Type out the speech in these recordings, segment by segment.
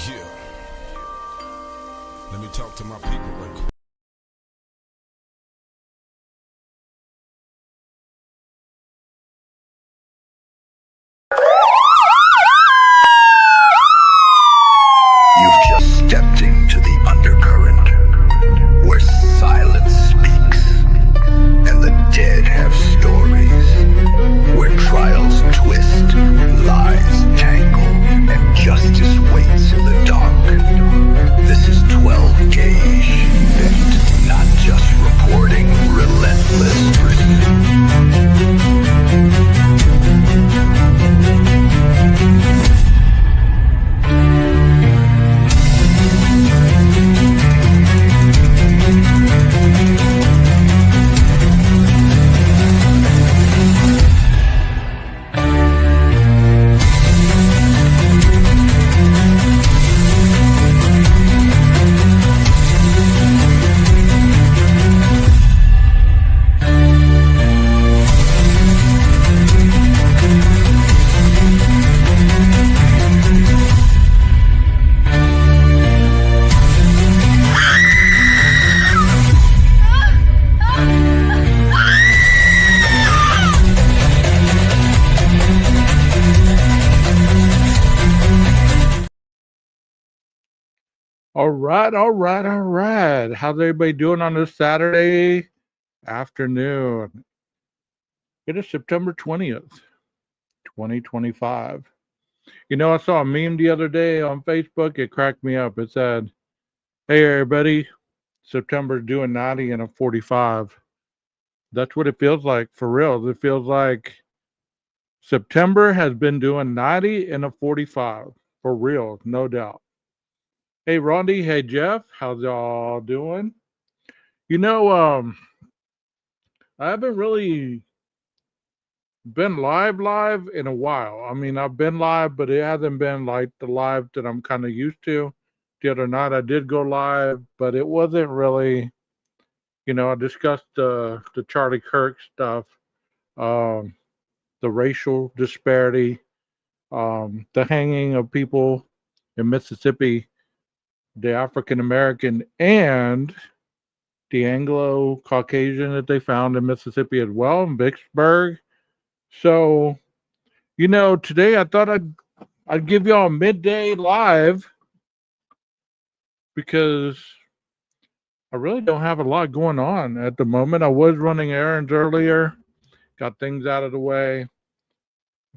Yeah. Let me talk to my people right quick. You've just stepped into the undercurrent, where silence speaks, and the dead have stories, where trials twist, lies tangle, and justice waits in the dark. This is 12 Gauge, and not just reporting relentless pursuit. All right, all right, all right. How's everybody doing on this Saturday afternoon? It is September 20th, 2025. You know, I saw a meme the other day on Facebook. It cracked me up. It said, "Hey, everybody, September doing 90 and a 45." That's what it feels like for real. It feels like September has been doing 90 and a 45 for real, no doubt. Hey, Rondi. Hey, Jeff. How's y'all doing? You know, I haven't really been live in a while. I mean, I've been live, but it hasn't been like the live that I'm kind of used to. The other night I did go live, but it wasn't really, I discussed the Charlie Kirk stuff, um, the racial disparity, the hanging of people in Mississippi, the African American and the Anglo Caucasian that they found in Mississippi as well, in Vicksburg. So, today I thought I'd give y'all a midday live because I really don't have a lot going on at the moment. I was running errands earlier, got things out of the way,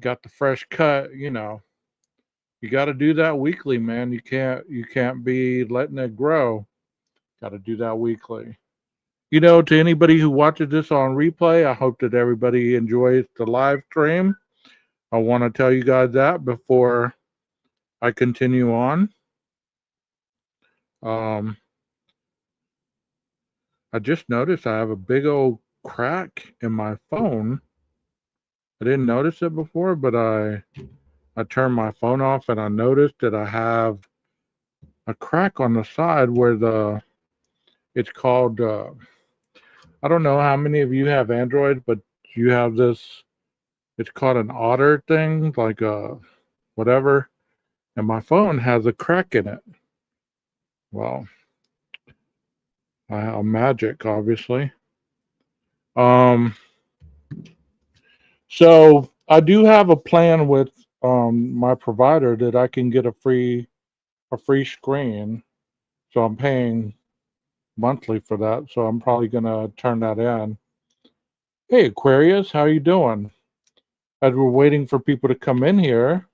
got the fresh cut. You got to do that weekly, man. You can't be letting it grow. Got to do that weekly. To anybody who watches this on replay, I hope that everybody enjoys the live stream. I want to tell you guys that before I continue on. Um, I just noticed I have a big old crack in my phone. I didn't notice it before, but I turned my phone off and I noticed that I have a crack on the side where it's called I don't know how many of you have Android, but you have this, it's called an otter thing, like whatever, and my phone has a crack in it. Well, I'm magic, obviously. Um, so I do have a plan with my provider that I can get a free screen. So I'm paying monthly for that. So I'm probably gonna turn that in. Hey Aquarius, how you doing? As we're waiting for people to come in here,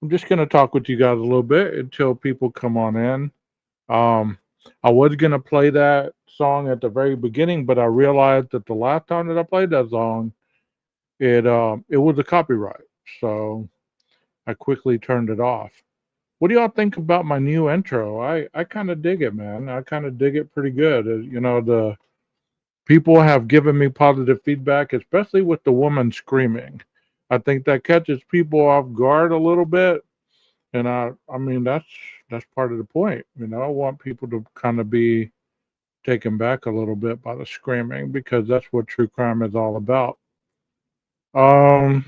I'm just gonna talk with you guys a little bit until people come on in. Um, I was gonna play that song at the very beginning, but I realized that the last time that I played that song, it was a copyright. So I quickly turned it off. What do y'all think about my new intro? I kind of dig it, man. I kind of dig it pretty good. The people have given me positive feedback, especially with the woman screaming. I think that catches people off guard a little bit, and I mean that's part of the point. I want people to kind of be taken back a little bit by the screaming because that's what true crime is all about. Um,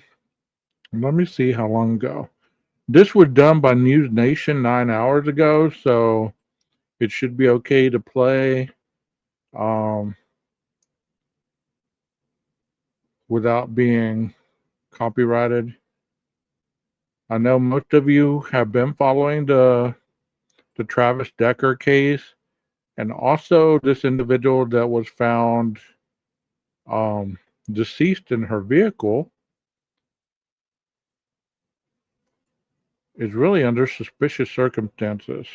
Let me see how long ago. This was done by News Nation 9 hours ago, so it should be okay to play without being copyrighted. I know most of you have been following the Travis Decker case, and also this individual that was found deceased in her vehicle is really under suspicious circumstances.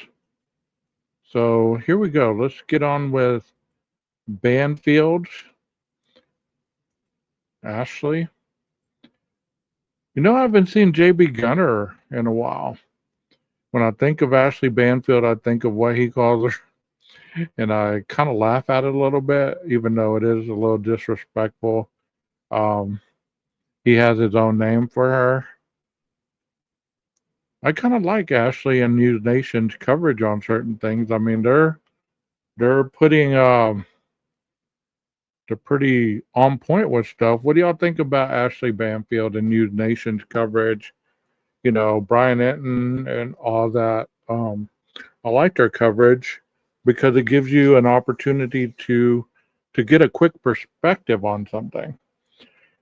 So here we go. Let's get on with Banfield. Ashley. You know, I haven't seen JB Gunner in a while. When I think of Ashley Banfield, I think of what he calls her, and I kind of laugh at it a little bit, even though it is a little disrespectful. He has his own name for her. I kind of like Ashley and News Nation's coverage on certain things. I mean, they're putting they're pretty on point with stuff. What do y'all think about Ashley Banfield and News Nation's coverage? You know, Brian Enton and all that. I like their coverage because it gives you an opportunity to get a quick perspective on something.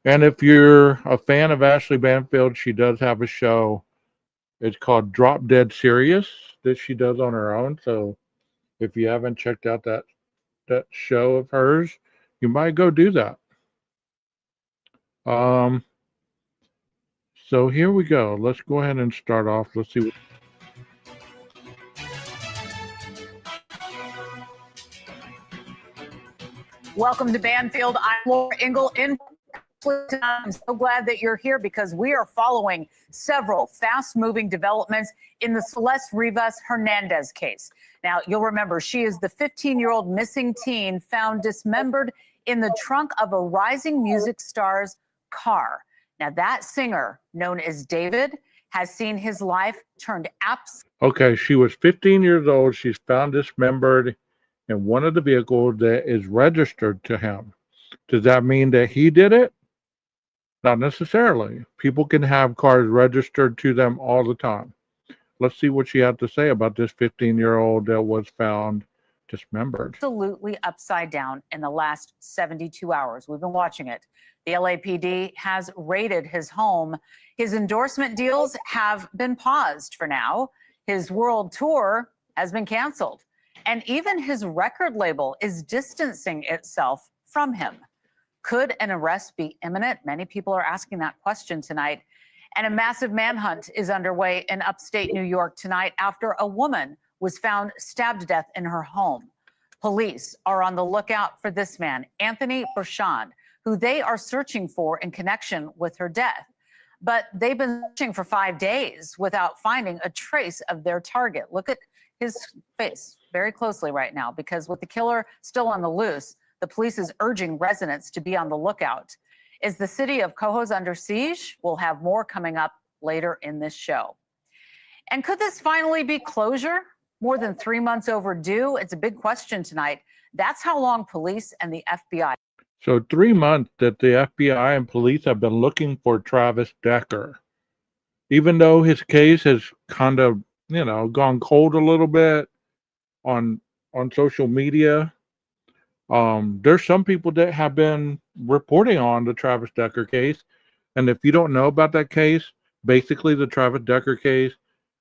And if you're a fan of Ashley Banfield, she does have a show. It's called Drop Dead Serious that she does on her own. So if you haven't checked out that show of hers, you might go do that. So here we go. Let's go ahead and start off. Let's see. Welcome to Banfield. I'm Laura Ingle in. I'm so glad that you're here because we are following several fast-moving developments in the Celeste Rivas Hernandez case. Now, you'll remember she is the 15-year-old missing teen found dismembered in the trunk of a rising music star's car. Now, that singer, known as David, has seen his life turned Okay, she was 15 years old. She's found dismembered in one of the vehicles that is registered to him. Does that mean that he did it? Not necessarily. People can have cars registered to them all the time. Let's see what she had to say about this 15-year-old that was found dismembered. Absolutely upside down in the last 72 hours. We've been watching it. The LAPD has raided his home. His endorsement deals have been paused for now. His world tour has been canceled. And even his record label is distancing itself from him. Could an arrest be imminent? Many people are asking that question tonight. And a massive manhunt is underway in upstate New York tonight after a woman was found stabbed to death in her home. Police are on the lookout for this man, Anthony Bershon, who they are searching for in connection with her death. But they've been searching for 5 days without finding a trace of their target. Look at his face very closely right now, because with the killer still on the loose, the police is urging residents to be on the lookout. Is the city of Cohoes under siege? We'll have more coming up later in this show. And could this finally be closure? More than 3 months overdue? It's a big question tonight. That's how long police and the FBI. So 3 months that the FBI and police have been looking for Travis Decker. Even though his case has kind of, gone cold a little bit on social media, there's some people that have been reporting on the Travis Decker case. And if you don't know about that case, basically the Travis Decker case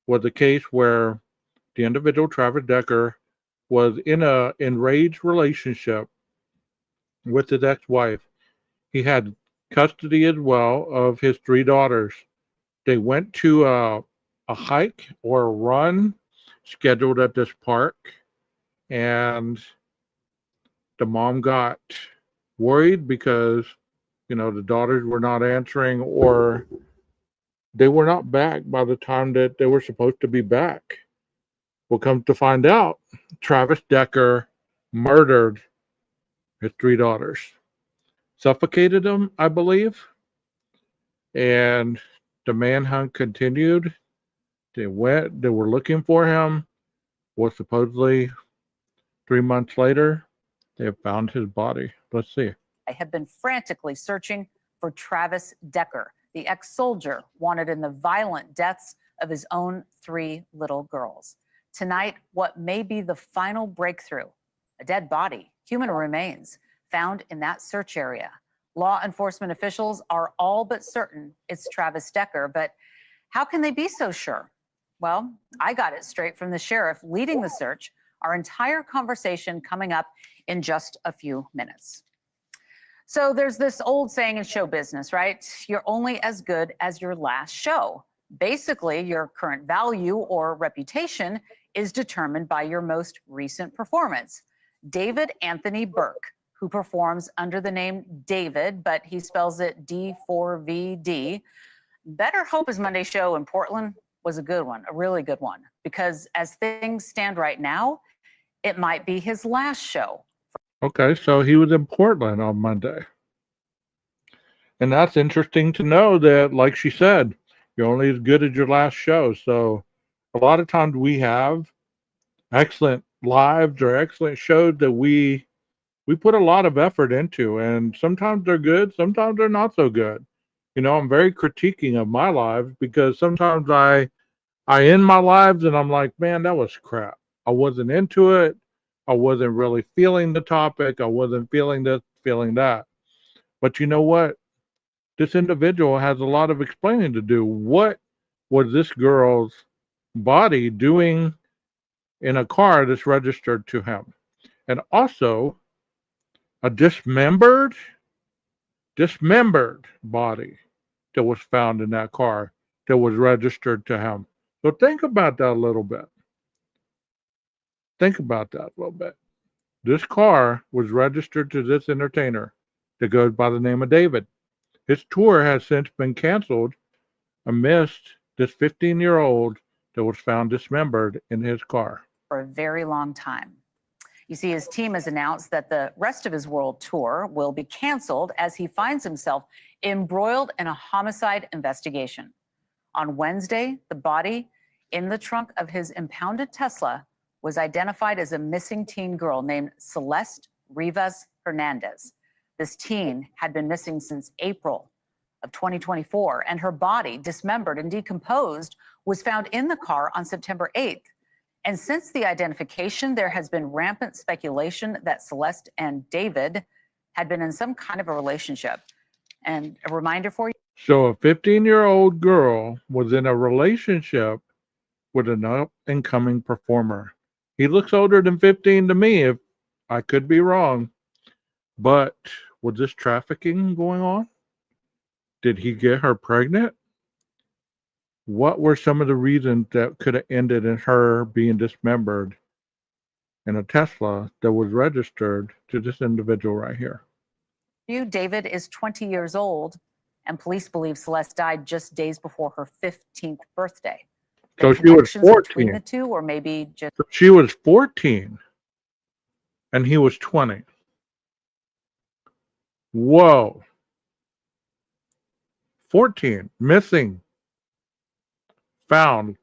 was a case where the individual Travis Decker was in a enraged relationship with his ex-wife. He had custody as well of his 3 daughters. They went to a hike or a run scheduled at this park, and the mom got worried because, the daughters were not answering, or they were not back by the time that they were supposed to be back. Well, come to find out, Travis Decker murdered his 3 daughters, suffocated them, I believe, and the manhunt continued. They were looking for him. Well, supposedly 3 months later, they have found his body. Let's see. I have been frantically searching for Travis Decker, the ex-soldier wanted in the violent deaths of his own 3 little girls. Tonight, what may be the final breakthrough, a dead body, human remains, found in that search area. Law enforcement officials are all but certain it's Travis Decker, but how can they be so sure? Well, I got it straight from the sheriff leading the search. Our entire conversation coming up in just a few minutes. So there's this old saying in show business, right? You're only as good as your last show. Basically, your current value or reputation is determined by your most recent performance. David Anthony Burke, who performs under the name David, but he spells it D4VD, better hope his Monday show in Portland was a good one, a really good one, because as things stand right now, it might be his last show. Okay, so he was in Portland on Monday. And that's interesting to know that, like she said, you're only as good as your last show. So a lot of times we have excellent lives or excellent shows that we put a lot of effort into, and sometimes they're good, sometimes they're not so good. You know, I'm very critiquing of my lives because sometimes I end my lives and I'm like, man, that was crap. I wasn't into it. I wasn't really feeling the topic. I wasn't feeling this, feeling that. But you know what? This individual has a lot of explaining to do. What was this girl's body doing in a car that's registered to him? And also, a dismembered body that was found in that car that was registered to him. So think about that a little bit. Think about that a little bit. This car was registered to this entertainer that goes by the name of David. His tour has since been canceled amidst this 15-year-old that was found dismembered in his car. For a very long time. You see, his team has announced that the rest of his world tour will be canceled as he finds himself embroiled in a homicide investigation. On Wednesday, the body in the trunk of his impounded Tesla was identified as a missing teen girl named Celeste Rivas Hernandez. This teen had been missing since April of 2024, and her body, dismembered and decomposed, was found in the car on September 8th. And since the identification, there has been rampant speculation that Celeste and David had been in some kind of a relationship. And a reminder for you. So a 15-year-old girl was in a relationship with an up-and-coming performer. He looks older than 15 to me, if I could be wrong. But was this trafficking going on? Did he get her pregnant? What were some of the reasons that could have ended in her being dismembered in a Tesla that was registered to this individual right here? David is 20 years old, and police believe Celeste died just days before her 15th birthday. So she was 14. Between the two, or maybe just... She was 14, and he was 20. Whoa. 14, missing, found,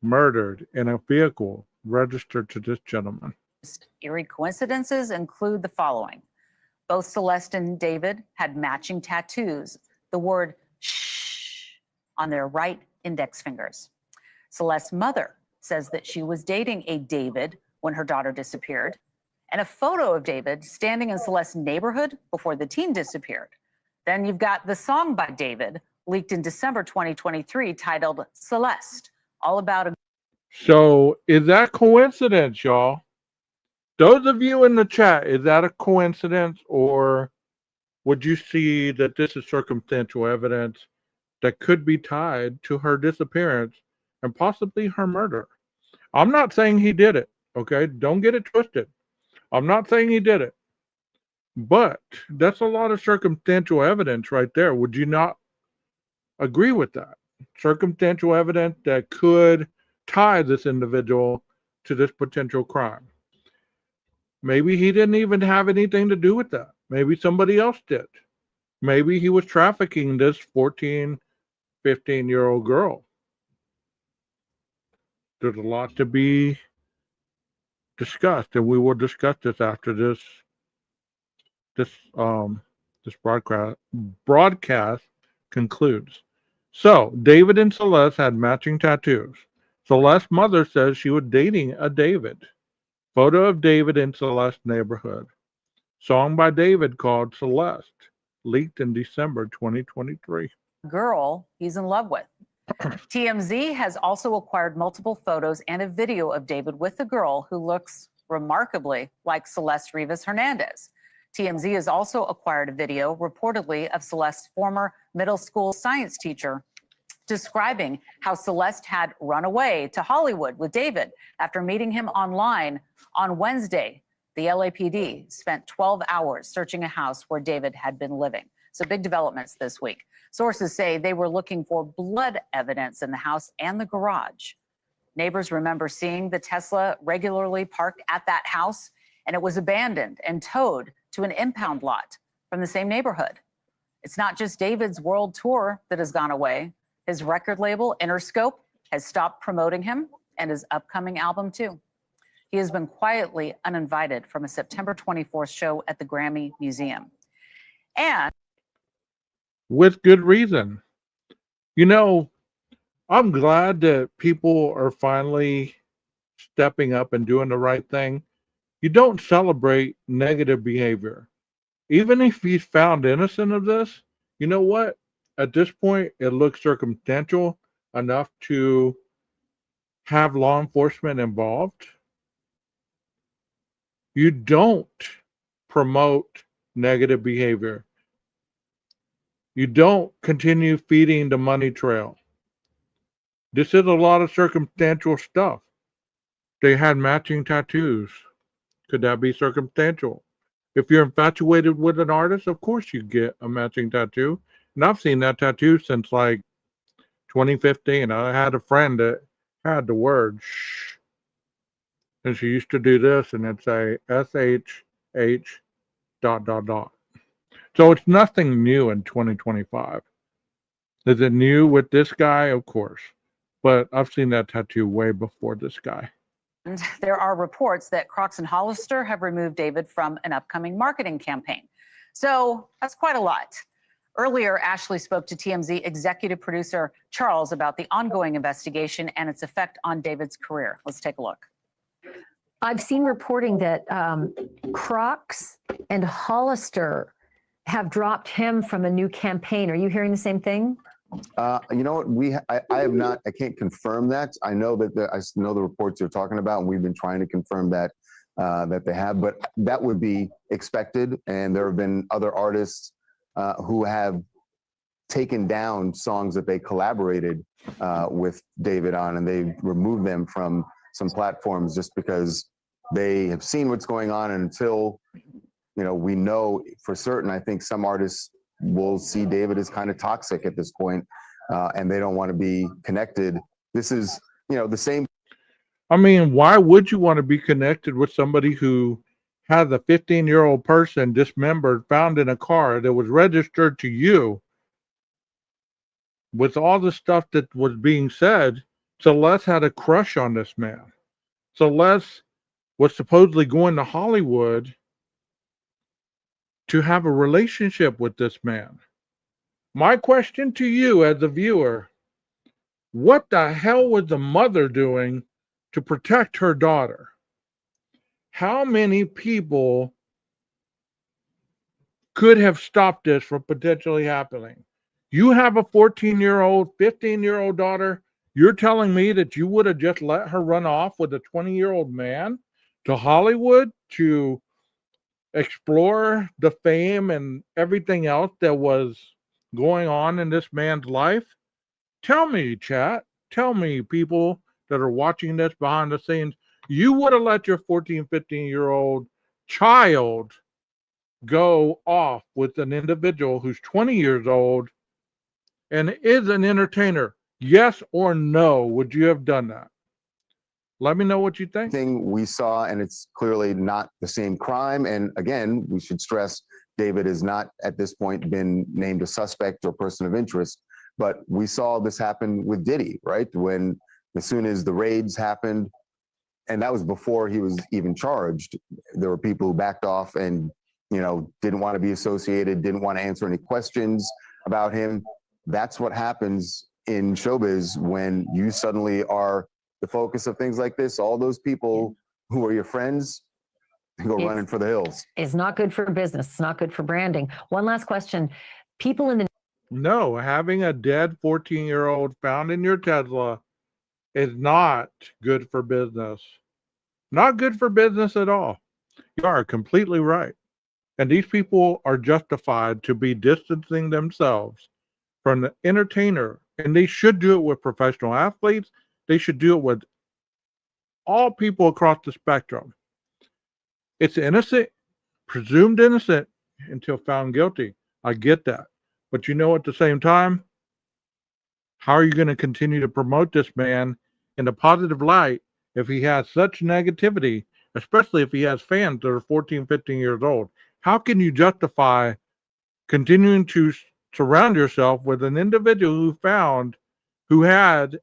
murdered in a vehicle registered to this gentleman. Eerie coincidences include the following. Both Celeste and David had matching tattoos, the word shh on their right index fingers. Celeste's mother says that she was dating a David when her daughter disappeared, and a photo of David standing in Celeste's neighborhood before the teen disappeared. Then you've got the song by David leaked in December 2023 titled Celeste, all about a... So is that coincidence, y'all? Those of you in the chat, is that a coincidence, or would you see that this is circumstantial evidence that could be tied to her disappearance and possibly her murder? I'm not saying he did it, okay? Don't get it twisted. I'm not saying he did it. But that's a lot of circumstantial evidence right there. Would you not agree with that? Circumstantial evidence that could tie this individual to this potential crime. Maybe he didn't even have anything to do with that. Maybe somebody else did. Maybe he was trafficking this 14, 15-year-old girl. There's a lot to be discussed, and we will discuss this after this broadcast concludes. So, David and Celeste had matching tattoos. Celeste's mother says she was dating a David. Photo of David in Celeste's neighborhood. Song by David called Celeste, leaked in December 2023. Girl he's in love with. TMZ has also acquired multiple photos and a video of David with a girl who looks remarkably like Celeste Rivas Hernandez. TMZ has also acquired a video reportedly of Celeste's former middle school science teacher describing how Celeste had run away to Hollywood with David after meeting him online on Wednesday. The LAPD spent 12 hours searching a house where David had been living. So big developments this week. Sources say they were looking for blood evidence in the house and the garage. Neighbors remember seeing the Tesla regularly parked at that house, and it was abandoned and towed to an impound lot from the same neighborhood. It's not just David's world tour that has gone away. His record label, Interscope, has stopped promoting him and his upcoming album, too. He has been quietly uninvited from a September 24th show at the Grammy Museum. And with good reason. You know, I'm glad that people are finally stepping up and doing the right thing. You don't celebrate negative behavior. Even if he's found innocent of this, you know what? At this point, it looks circumstantial enough to have law enforcement involved. You don't promote negative behavior. You don't continue feeding the money trail. This is a lot of circumstantial stuff. They had matching tattoos. Could that be circumstantial? If you're infatuated with an artist, of course you get a matching tattoo. And I've seen that tattoo since like 2015. I had a friend that had the word shh. And she used to do this and it'd say SHH ... So it's nothing new in 2025. Is it new with this guy? Of course. But I've seen that tattoo way before this guy. there are reports that Crocs and Hollister have removed David from an upcoming marketing campaign. So that's quite a lot. Earlier, Ashley spoke to TMZ executive producer Charles about the ongoing investigation and its effect on David's career. Let's take a look. I've seen reporting that Crocs and Hollister have dropped him from a new campaign. Are you hearing the same thing? You know what? I have not. I can't confirm that. I know that I know the reports you're talking about, and we've been trying to confirm that that they have. But that would be expected. And there have been other artists who have taken down songs that they collaborated with David on, and they removed them from some platforms just because they have seen what's going on. And until we know for certain, I think some artists will see David as kind of toxic at this point, and they don't want to be connected. This is, the same. I mean, why would you want to be connected with somebody who has a 15-year-old person dismembered, found in a car that was registered to you? With all the stuff that was being said, Celeste had a crush on this man. Celeste was supposedly going to Hollywood to have a relationship with this man. My question to you as a viewer, what the hell was the mother doing to protect her daughter? How many people could have stopped this from potentially happening? You have a 14-year-old, 15-year-old daughter. You're telling me that you would have just let her run off with a 20-year-old man to Hollywood to explore the fame and everything else that was going on in this man's life? Tell me, chat. Tell me, people that are watching this behind the scenes, you would have let your 14, 15-year-old child go off with an individual who's 20 years old and is an entertainer. Yes or no, would you have done that? Let me know what you think. Thing we saw, and it's clearly not the same crime. And again, we should stress David has not at this point been named a suspect or person of interest. But we saw this happen with Diddy, right? When as soon as the raids happened, and that was before he was even charged, there were people who backed off and didn't want to be associated, didn't want to answer any questions about him. that's what happens in showbiz when you suddenly are the focus of things like this. All those people who are your friends go It's- running for the hills. It's not good for business. It's not good for branding. One last question. People in the No, having a dead 14-year-old found in your Tesla is not good for business. Not good for business at all. You are completely right. And these people are justified to be distancing themselves from the entertainer. And they should do it with professional athletes. They should do it with all people across the spectrum. It's innocent, presumed innocent until found guilty. I get that. But you know, at the same time, how are you going to continue to promote this man in a positive light if he has such negativity, especially if he has fans that are 14, 15 years old? How can you justify continuing to surround yourself with an individual who had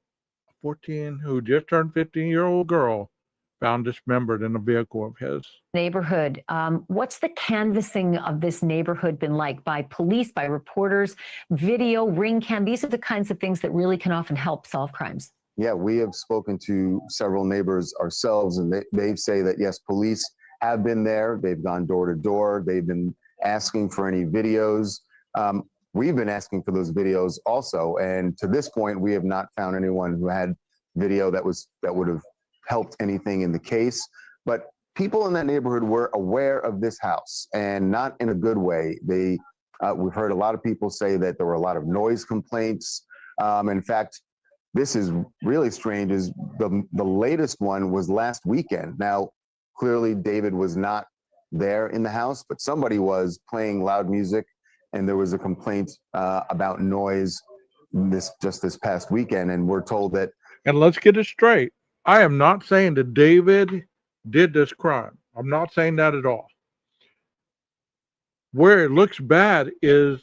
14, who just turned 15-year-old girl found dismembered in a vehicle of his? neighborhood, what's the canvassing of this neighborhood been like by police, by reporters, video, ring cam? These are the kinds of things that really can often help solve crimes. Yeah, we have spoken to several neighbors ourselves, and they say that yes, police have been there. They've gone door to door. They've been asking for any videos. We've been asking for those videos also, and to this point, we have not found anyone who had video that would have helped anything in the case. But people in that neighborhood were aware of this house, and not in a good way. We've heard a lot of people say that there were a lot of noise complaints. In fact, this is really strange. Is the latest one was last weekend. Now, clearly, David was not there in the house, but somebody was playing loud music, and there was a complaint about noise this past weekend. And we're told that. And let's get it straight. I am not saying that David did this crime. I'm not saying that at all. Where it looks bad is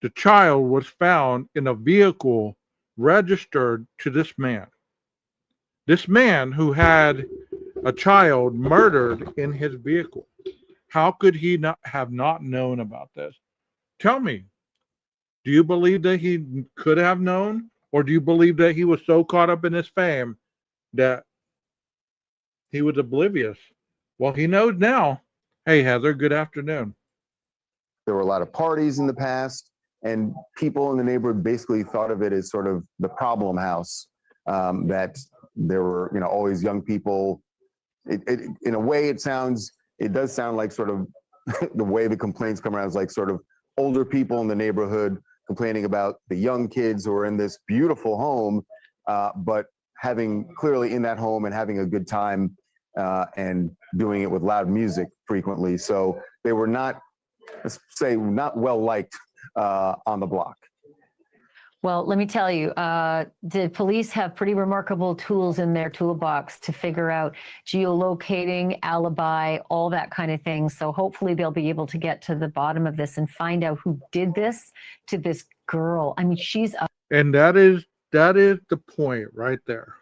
the child was found in a vehicle registered to this man. This man who had a child murdered in his vehicle. How could he not have known about this? Tell me, do you believe that he could have known? Or do you believe that he was so caught up in his fame that he was oblivious? Well, he knows now. Hey, Heather, good afternoon. There were a lot of parties in the past, and people in the neighborhood basically thought of it as sort of the problem house, that there were, always young people. In a way, it does sound like sort of the way the complaints come around is like sort of older people in the neighborhood complaining about the young kids who are in this beautiful home, but having clearly in that home and having a good time and doing it with loud music frequently. So they were not, let's say, not well liked on the block. Well, let me tell you, the police have pretty remarkable tools in their toolbox to figure out geolocating, alibi, all that kind of thing. So hopefully they'll be able to get to the bottom of this and find out who did this to this girl. I mean, she's a And that is the point right there.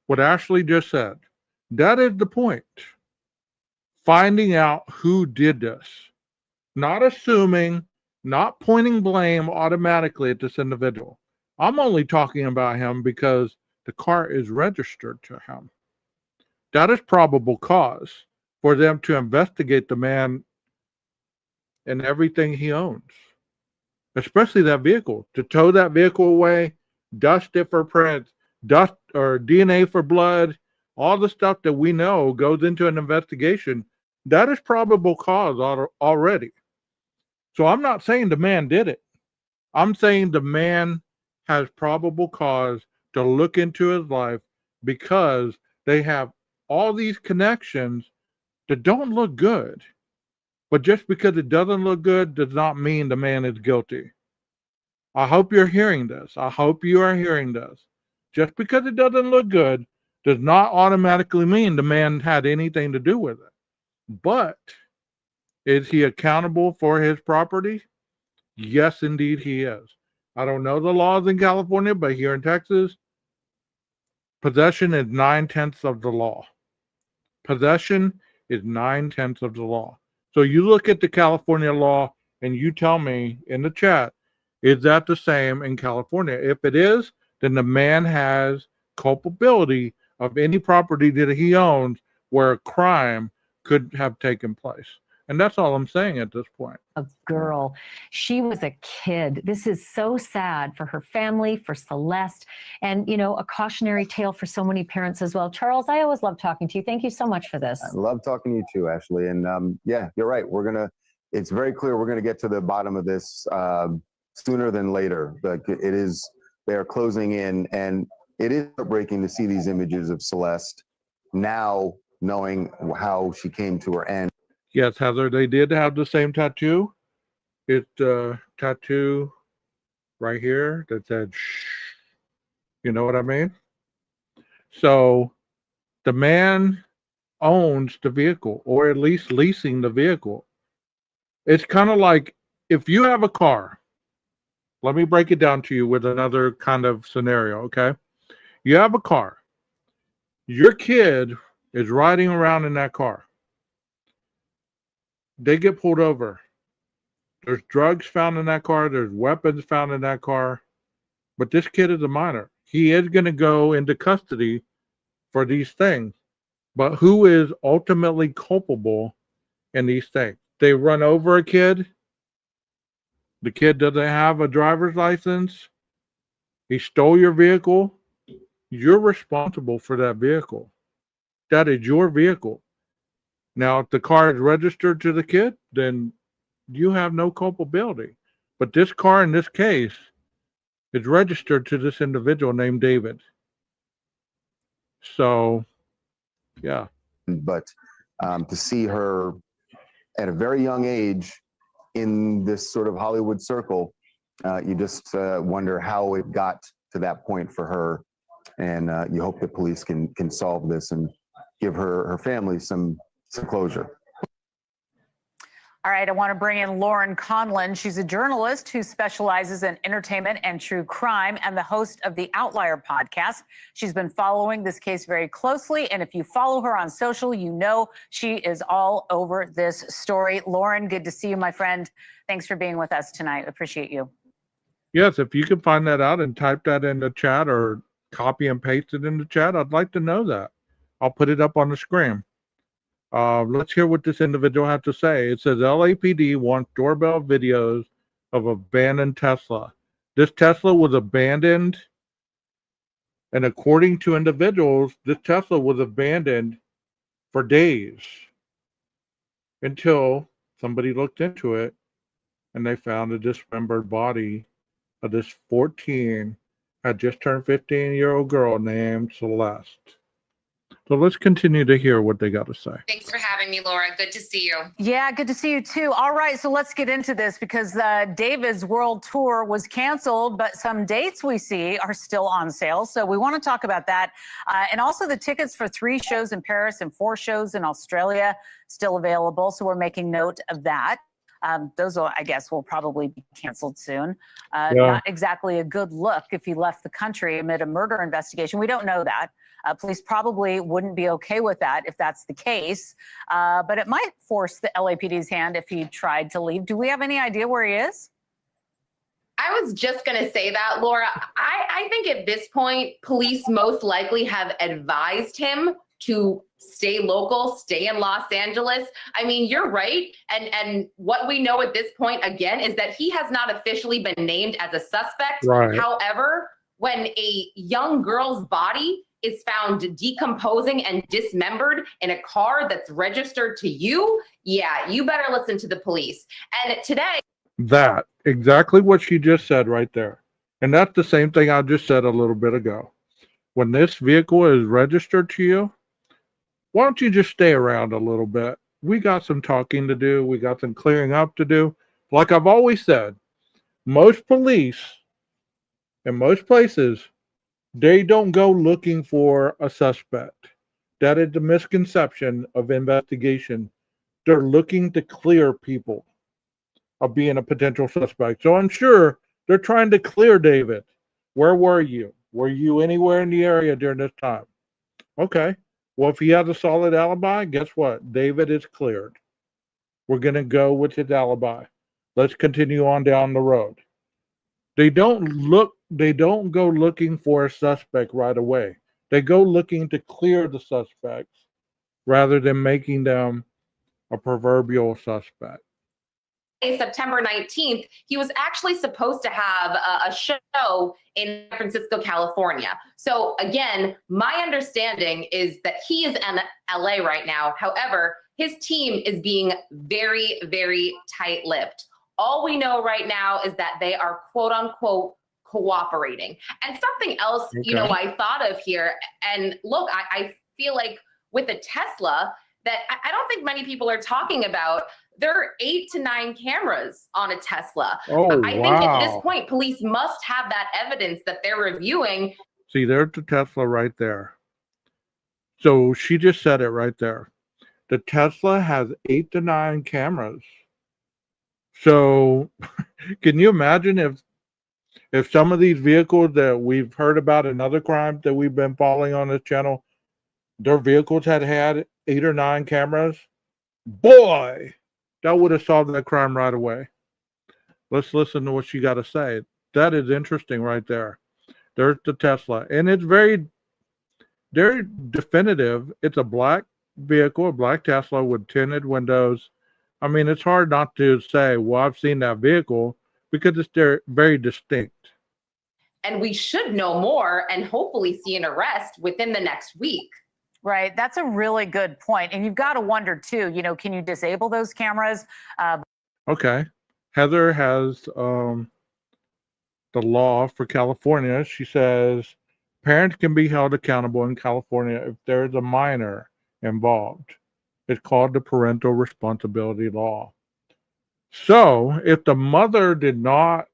What Ashley just said. That is the point. Finding out who did this. Not assuming, not pointing blame automatically at this individual. I'm only talking about him because the car is registered to him. That is probable cause for them to investigate the man and everything he owns, especially that vehicle. To tow that vehicle away, dust it for prints, dust or DNA for blood, all the stuff that we know goes into an investigation. That is probable cause already. So I'm not saying the man did it. I'm saying the man has probable cause to look into his life because they have all these connections that don't look good. But just because it doesn't look good does not mean the man is guilty. I hope you're hearing this. I hope you are hearing this. Just because it doesn't look good does not automatically mean the man had anything to do with it. But is he accountable for his property? Yes, indeed he is. I don't know the laws in California, but here in Texas, possession is 9/10 of the law. Possession is 9/10 of the law. So you look at the California law and you tell me in the chat, Is that the same in California? If it is, then the man has culpability of any property that he owns where a crime could have taken place. And that's all I'm saying at this point. A girl. She was a kid. This is so sad for her family, for Celeste, and, you know, a cautionary tale for so many parents as well. Charles, I always love talking to you. Thank you so much for this. I love talking to you too, Ashley. And yeah, you're right. It's very clear we're going to get to the bottom of this sooner than later. Like they are closing in, and it is heartbreaking to see these images of Celeste now, knowing how she came to her end. Yes, Heather, they did have the same tattoo. It's a tattoo right here that said, shh. You know what I mean? So the man owns the vehicle, or at least leasing the vehicle. It's kind of like if you have a car, let me break it down to you with another kind of scenario, okay? You have a car. Your kid is riding around in that car. They get pulled over. There's drugs found in that car. There's weapons found in that car. But this kid is a minor. He is going to go into custody for these things. But who is ultimately culpable in these things? They run over a kid. The kid doesn't have a driver's license. He stole your vehicle. You're responsible for that vehicle. That is your vehicle. Now, if the car is registered to the kid, then you have no culpability. But this car in this case is registered to this individual named David. So, yeah. But to see her at a very young age in this sort of Hollywood circle, you just wonder how it got to that point for her. And you hope the police can solve this and give her family some closure. All right, I want to bring in Lauren Conlon. She's a journalist who specializes in entertainment and true crime and the host of the Outlier podcast. She's been following this case very closely, and if you follow her on social, you know she is all over this story. Lauren, good to see you, my friend. Thanks for being with us tonight. Appreciate you. Yes, if you can find that out and type that in the chat or copy and paste it in the chat, I'd like to know that. I'll put it up on the screen. Let's hear what this individual had to say. It says LAPD wants doorbell videos of abandoned Tesla. This Tesla was abandoned, and according to individuals, this Tesla was abandoned for days until somebody looked into it and they found a dismembered body of this had just turned 15-year-old girl named Celeste. So let's continue to hear what they got to say. Thanks for having me, Laura. Good to see you. Yeah, good to see you too. All right, so let's get into this because David's world tour was canceled, but some dates we see are still on sale. So we want to talk about that. And also the tickets for 3 shows in Paris and 4 shows in Australia still available. So we're making note of that. Those will, I guess, will probably be canceled soon. Not exactly a good look if he left the country amid a murder investigation. We don't know that. Police probably wouldn't be okay with that if that's the case, but it might force the LAPD's hand if he tried to leave. Do we have any idea where he is? I was just going to say that, Laura. I think at this point, police most likely have advised him to stay local, stay in Los Angeles. I mean, you're right. And what we know at this point, again, is that he has not officially been named as a suspect. Right. However, when a young girl's body is found decomposing and dismembered in a car that's registered to you, yeah, you better listen to the police. And today, that exactly what she just said right there. And that's the same thing I just said a little bit ago. When this vehicle is registered to you, why don't you just stay around a little bit? We got some talking to do. We got some clearing up to do. Like I've always said, most police in most places, they don't go looking for a suspect. That is the misconception of investigation. They're looking to clear people of being a potential suspect. So I'm sure they're trying to clear David. Where were you? Were you anywhere in the area during this time? Okay. Well, if he has a solid alibi, guess what? David is cleared. We're going to go with his alibi. Let's continue on down the road. They don't go looking for a suspect right away. They go looking to clear the suspects rather than making them a proverbial suspect. September 19th, he was actually supposed to have a show in San Francisco, California. So again, my understanding is that he is in LA right now. However, his team is being very, very tight-lipped. All we know right now is that they are quote unquote cooperating. And something else, you know, I thought of here, and look, I feel like with a Tesla that I don't think many people are talking about. There are 8 to 9 cameras on a Tesla. Oh, I think at this point, police must have that evidence that they're reviewing. See, there's the Tesla right there. So she just said it right there. The Tesla has 8 to 9 cameras. So can you imagine if some of these vehicles that we've heard about in other crimes that we've been following on this channel, their vehicles had 8 or 9 cameras? Boy, that would have solved that crime right away. Let's listen to what she got to say. That is interesting right there. There's the Tesla. And it's very definitive. It's a black vehicle, a black Tesla with tinted windows. I mean, it's hard not to say, well, I've seen that vehicle because it's very distinct. And we should know more and hopefully see an arrest within the next week. Right. That's a really good point. And you've got to wonder, too, you know, can you disable those cameras? Okay. Heather has the law for California. She says parents can be held accountable in California if there is a minor involved. It's called the parental responsibility law. So if the mother did not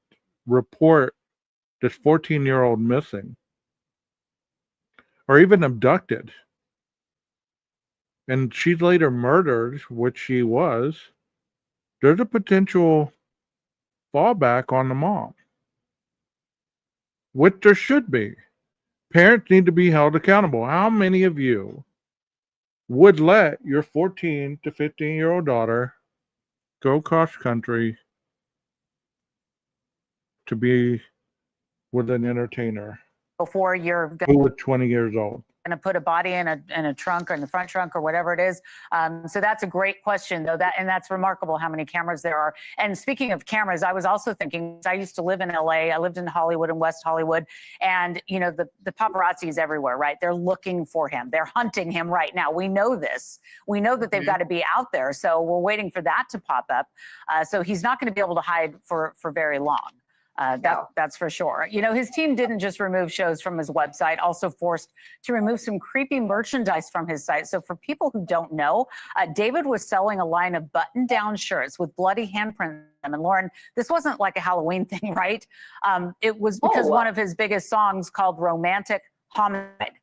report this 14-year-old missing or even abducted, and she's later murdered, which she was, there's a potential fallback on the mom, which there should be. Parents need to be held accountable. How many of you would let your 14 to 15-year-old daughter go cross country to be with an entertainer Before you're who was 20 years old? going to put a body in a trunk or in the front trunk or whatever it is. So that's a great question, though. That's remarkable how many cameras there are. And speaking of cameras, I was also thinking, I used to live in LA. I lived in Hollywood and West Hollywood. And, you know, the paparazzi is everywhere, right? They're looking for him. They're hunting him right now. We know this. We know that they've got to be out there. So we're waiting for that to pop up. So he's not going to be able to hide for very long. That's for sure. You know, his team didn't just remove shows from his website, also forced to remove some creepy merchandise from his site. So for people who don't know, David was selling a line of button-down shirts with bloody handprints. And Lauren, this wasn't like a Halloween thing, right? It was because one of his biggest songs called Romantic Homicide.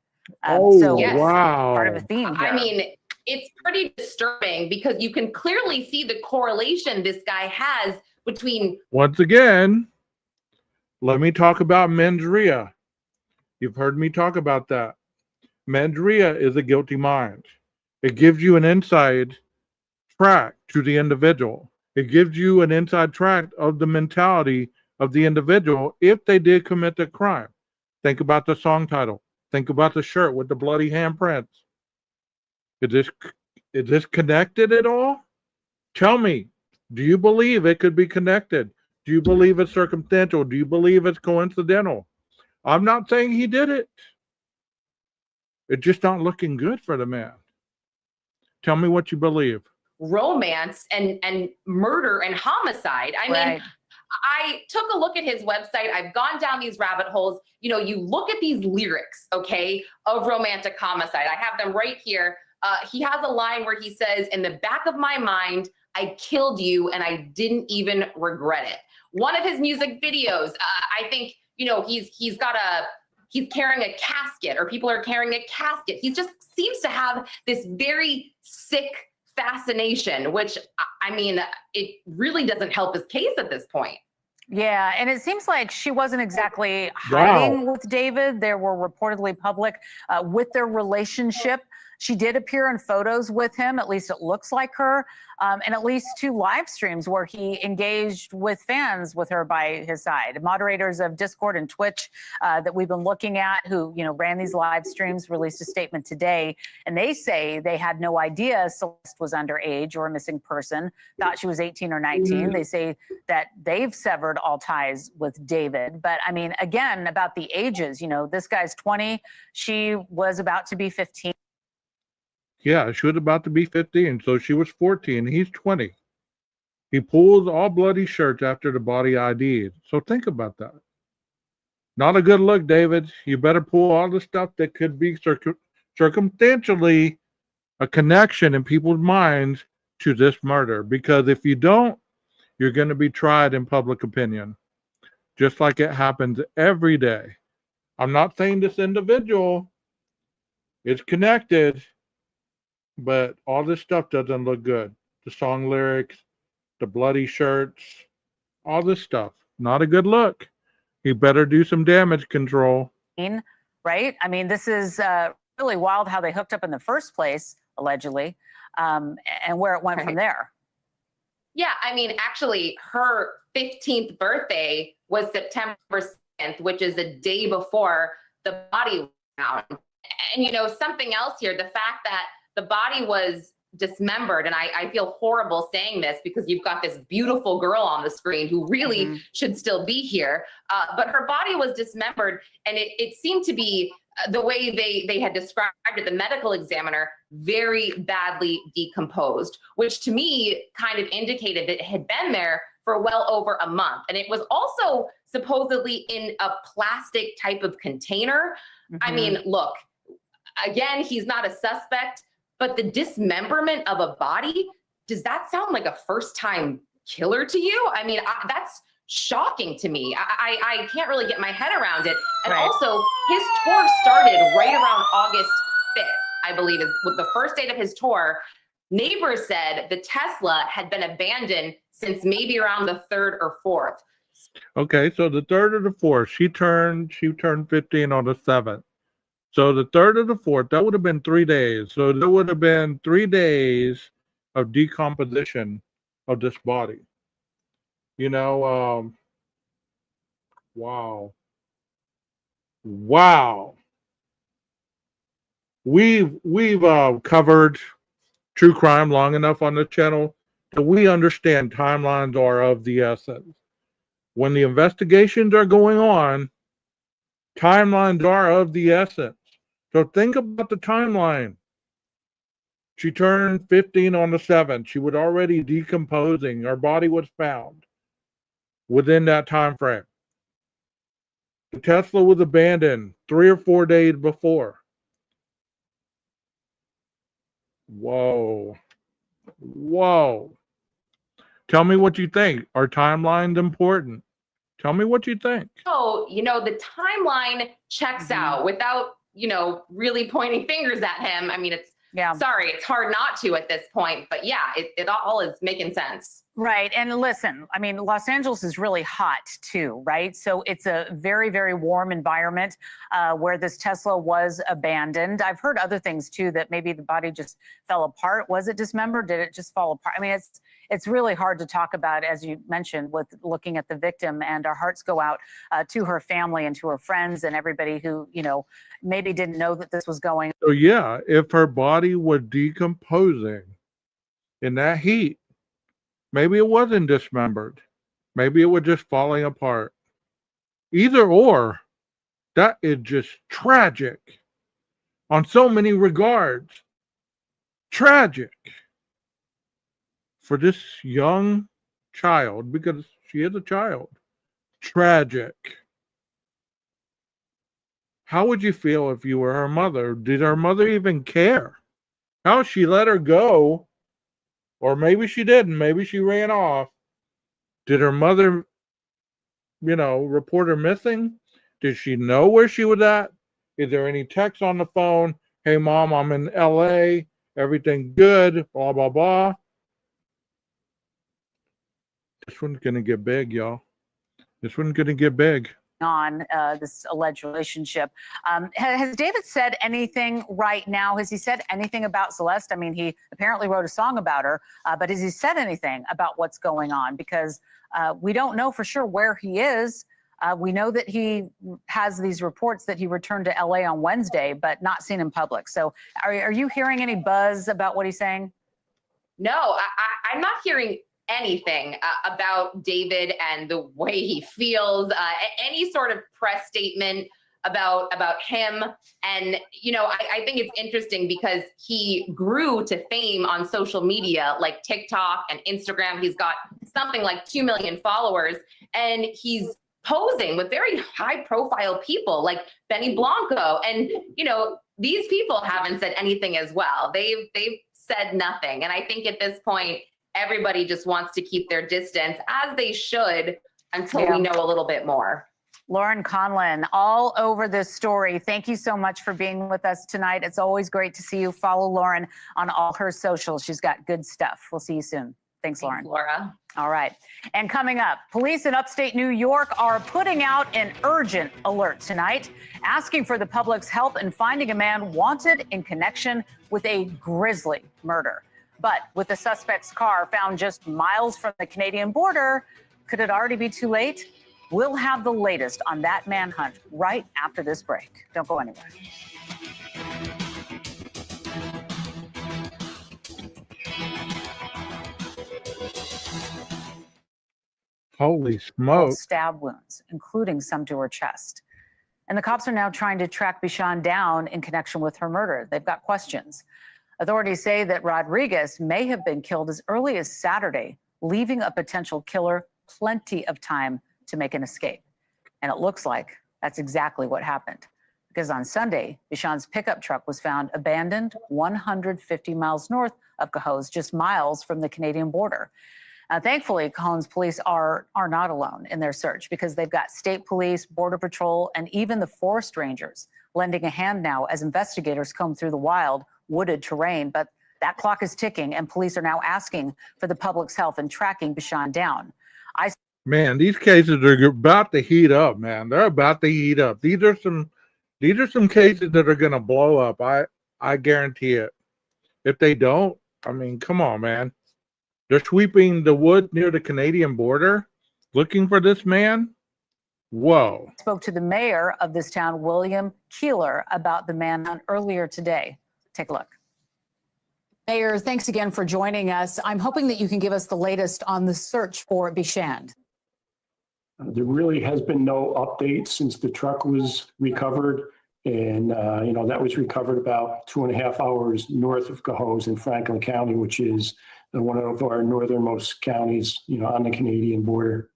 Wow. Part of a theme here. I mean, it's pretty disturbing because you can clearly see the correlation this guy has between. Once again, let me talk about mens rea. You've heard me talk about that. Mens rea is a guilty mind. It gives you an inside track to the individual. It gives you an inside track of the mentality of the individual if they did commit the crime. Think about the song title. Think about the shirt with the bloody handprints. Is this connected at all? Tell me, do you believe it could be connected? Do you believe it's circumstantial? Do you believe it's coincidental? I'm not saying he did it. It's just not looking good for the man. Tell me what you believe. Romance and murder and homicide. I mean, I took a look at his website. I've gone down these rabbit holes. You know, you look at these lyrics, okay, of Romantic Homicide. I have them right here. He has a line where he says, "In the back of my mind, I killed you and I didn't even regret it." One of his music videos, I think, you know, he's carrying a casket, or people are carrying a casket. He just seems to have this very sick fascination, which, I mean, it really doesn't help his case at this point. Yeah, and it seems like she wasn't exactly hiding with David. They were reportedly public with their relationship. She did appear in photos with him, at least it looks like her, and at least 2 live streams where he engaged with fans with her by his side. Moderators of Discord and Twitch that we've been looking at who, ran these live streams released a statement today, and they say they had no idea Celeste was underage or a missing person, thought she was 18 or 19. They say that they've severed all ties with David. But I mean, again, about the ages, this guy's 20, she was about to be 15. Yeah, she was about to be 15, so she was 14. He's 20. He pulls all bloody shirts after the body ID'd. So think about that. Not a good look, David. You better pull all the stuff that could be circumstantially a connection in people's minds to this murder. Because if you don't, you're going to be tried in public opinion, just like it happens every day. I'm not saying this individual is connected, but all this stuff doesn't look good. The song lyrics, the bloody shirts, all this stuff. Not a good look. He better do some damage control. Right? I mean, this is really wild how they hooked up in the first place, allegedly, and where it went from there. Yeah, I mean, actually, her 15th birthday was September 7th, which is a day before the body was found. And, something else here, the fact that the body was dismembered, and I feel horrible saying this because you've got this beautiful girl on the screen who really should still be here, but her body was dismembered, and it seemed to be the way they had described it, the medical examiner, very badly decomposed, which to me kind of indicated that it had been there for well over a month. And it was also supposedly in a plastic type of container. I mean, look, again, he's not a suspect, but the dismemberment of a body, does that sound like a first-time killer to you? I mean, that's shocking to me. I can't really get my head around it. And also, his tour started right around August 5th, I believe, is the first date of his tour. Neighbors said the Tesla had been abandoned since maybe around the 3rd or 4th. Okay, so the 3rd or the 4th, she turned 15 on the 7th. So the 3rd or the 4th, that would have been 3 days. So there would have been 3 days of decomposition of this body. Wow. We've covered true crime long enough on the channel that we understand timelines are of the essence. When the investigations are going on, timelines are of the essence. So think about the timeline. She turned 15 on the 7th. She was already decomposing. Her body was found within that time frame. The Tesla was abandoned 3 or 4 days before. Whoa. Tell me what you think. Are timelines important? Tell me what you think. So, the timeline checks out without, really pointing fingers at him. I mean, sorry, it's hard not to at this point, but yeah, it all is making sense. Right. And listen, I mean, Los Angeles is really hot too, right? So it's a very, very warm environment where this Tesla was abandoned. I've heard other things too, that maybe the body just fell apart. Was it dismembered? Did it just fall apart? I mean, it's really hard to talk about, as you mentioned, with looking at the victim, and our hearts go out to her family and to her friends and everybody who, maybe didn't know that this was going on. So yeah, if her body was decomposing in that heat, maybe it wasn't dismembered. Maybe it was just falling apart. Either or, that is just tragic on so many regards. Tragic for this young child, because she is a child. Tragic. How would you feel if you were her mother? Did her mother even care? How she let her go? Or maybe she didn't. Maybe she ran off. Did her mother, report her missing? Did she know where she was at? Is there any text on the phone? Hey, Mom, I'm in LA. Everything good. Blah, blah, blah. This one's going to get big, y'all. This one's going to get big. on this alleged relationship. Has David said anything right now? Has he said anything about Celeste? I mean, he apparently wrote a song about her, but has he said anything about what's going on? Because we don't know for sure where he is. We know that he has these reports that he returned to LA on Wednesday, but not seen in public. So are you hearing any buzz about what he's saying? No, I'm not hearing anything about David and the way he feels, any sort of press statement about him. And, you know, I think it's interesting because he grew to fame on social media like TikTok and Instagram. He's got something like 2 million followers, and he's posing with very high profile people like Benny Blanco. And, you know, these people haven't said anything as well. They've said nothing. And I think at this point, everybody just wants to keep their distance, as they should, until we know a little bit more. Lauren Conlin, all over this story. Thank you so much for being with us tonight. It's always great to see you. Follow Lauren on all her socials. She's got good stuff. We'll see you soon. Thanks, Lauren. Thanks, Laura. All right. And coming up, police in upstate New York are putting out an urgent alert tonight, asking for the public's help in finding a man wanted in connection with a grisly murder. But with the suspect's car found just miles from the Canadian border, could it already be too late? We'll have the latest on that manhunt right after this break. Don't go anywhere. Holy smoke. Stab wounds, including some to her chest. And the cops are now trying to track Bichon down in connection with her murder. They've got questions. Authorities say that Rodriguez may have been killed as early as Saturday, leaving a potential killer plenty of time to make an escape. And it looks like that's exactly what happened. Because on Sunday, Bichon's pickup truck was found abandoned 150 miles north of Cohoes, just miles from the Canadian border. Thankfully, Cohoes police are not alone in their search, because they've got state police, border patrol, and even the forest rangers lending a hand now as investigators comb through the wild, wooded terrain. But that clock is ticking, and police are now asking for the public's help in tracking Bichon down. Man, these cases are about to heat up, man. They're about to heat up. These are some cases that are going to blow up. I guarantee it. If they don't, I mean, come on, man. They're sweeping the woods near the Canadian border looking for this man. Whoa. I spoke to the mayor of this town, William Keeler, about the manhunt earlier today. Take a look. Mayor, thanks again for joining us. I'm hoping that you can give us the latest on the search for Bichon. There really has been no update since the truck was recovered. And, you know, that was recovered about 2.5 hours north of Cohoes in Franklin County, which is one of our northernmost counties, you know, on the Canadian border.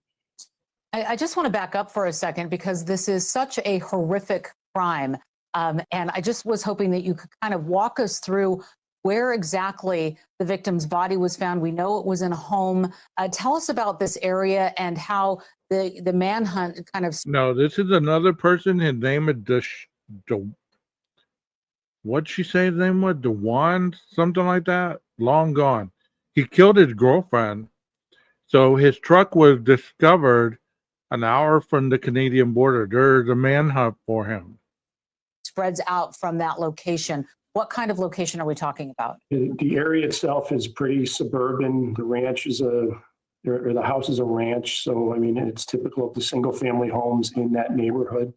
I just want to back up for a second, because this is such a horrific crime. And I just was hoping that you could kind of walk us through where exactly the victim's body was found. We know it was in a home. Tell us about this area and how the manhunt kind of... No, this is another person. His name is what'd she say his name was? DeJuan, something like that. Long gone. He killed his girlfriend. So his truck was discovered an hour from the Canadian border. There's a manhunt for him. Spreads out from that location. What kind of location are we talking about? The area itself is pretty suburban. The ranch is or the house is a ranch. So, I mean, it's typical of the single family homes in that neighborhood.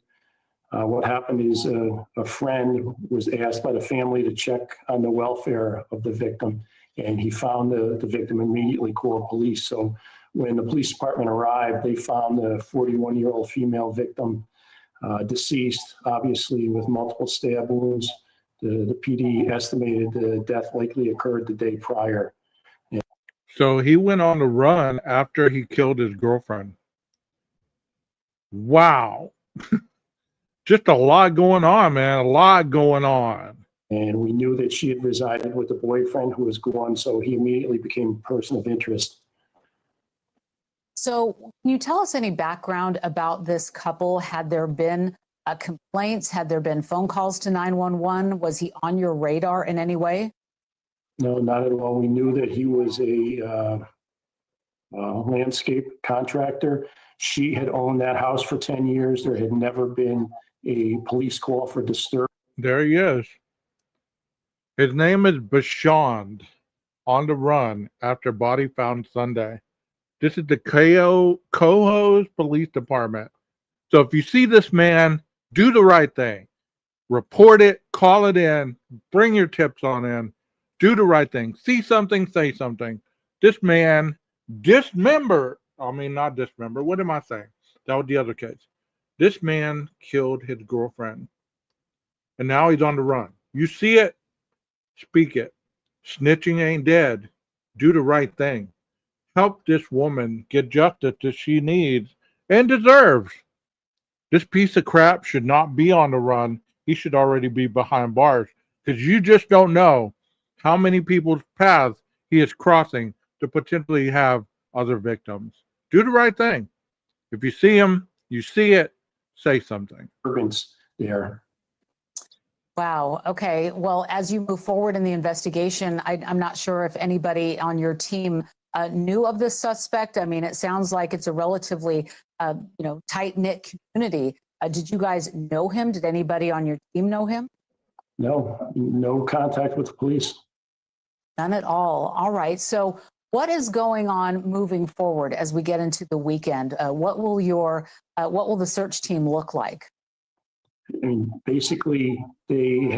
What happened is a friend was asked by the family to check on the welfare of the victim, and he found the victim, immediately called police. So when the police department arrived, they found the 41-year-old female victim deceased, obviously with multiple stab wounds. The PD estimated the death likely occurred the day prior. So he went on the run after he killed his girlfriend. Wow. Just a lot going on, man. A lot going on. And we knew that she had resided with a boyfriend who was gone, so he immediately became a person of interest. So can you tell us any background about this couple? Had there been complaints? Had there been phone calls to 911? Was he on your radar in any way? No, not at all. We knew that he was a landscape contractor, She had owned that house for 10 years. There had never been a police call for disturbance. There he is. His name is Bashand, on the run after body found Sunday. This is the Cohoes Police Department. So if you see this man, do the right thing. Report it, call it in, bring your tips on in, do the right thing. See something, say something. This man not dismember. What am I saying? That was the other case. This man killed his girlfriend. And now he's on the run. You see it, speak it. Snitching ain't dead. Do the right thing. Help this woman get justice that she needs and deserves. This piece of crap should not be on the run. He should already be behind bars because you just don't know how many people's paths he is crossing to potentially have other victims. Do the right thing. If you see him, you see it, say something. There. Wow. Okay. Well, as you move forward in the investigation, I'm not sure if anybody on your team knew of this suspect. I mean, it sounds like it's a relatively, tight-knit community. Did you guys know him? Did anybody on your team know him? No contact with the police. None at all. All right. So what is going on moving forward as we get into the weekend? What will the search team look like? I mean, basically, they've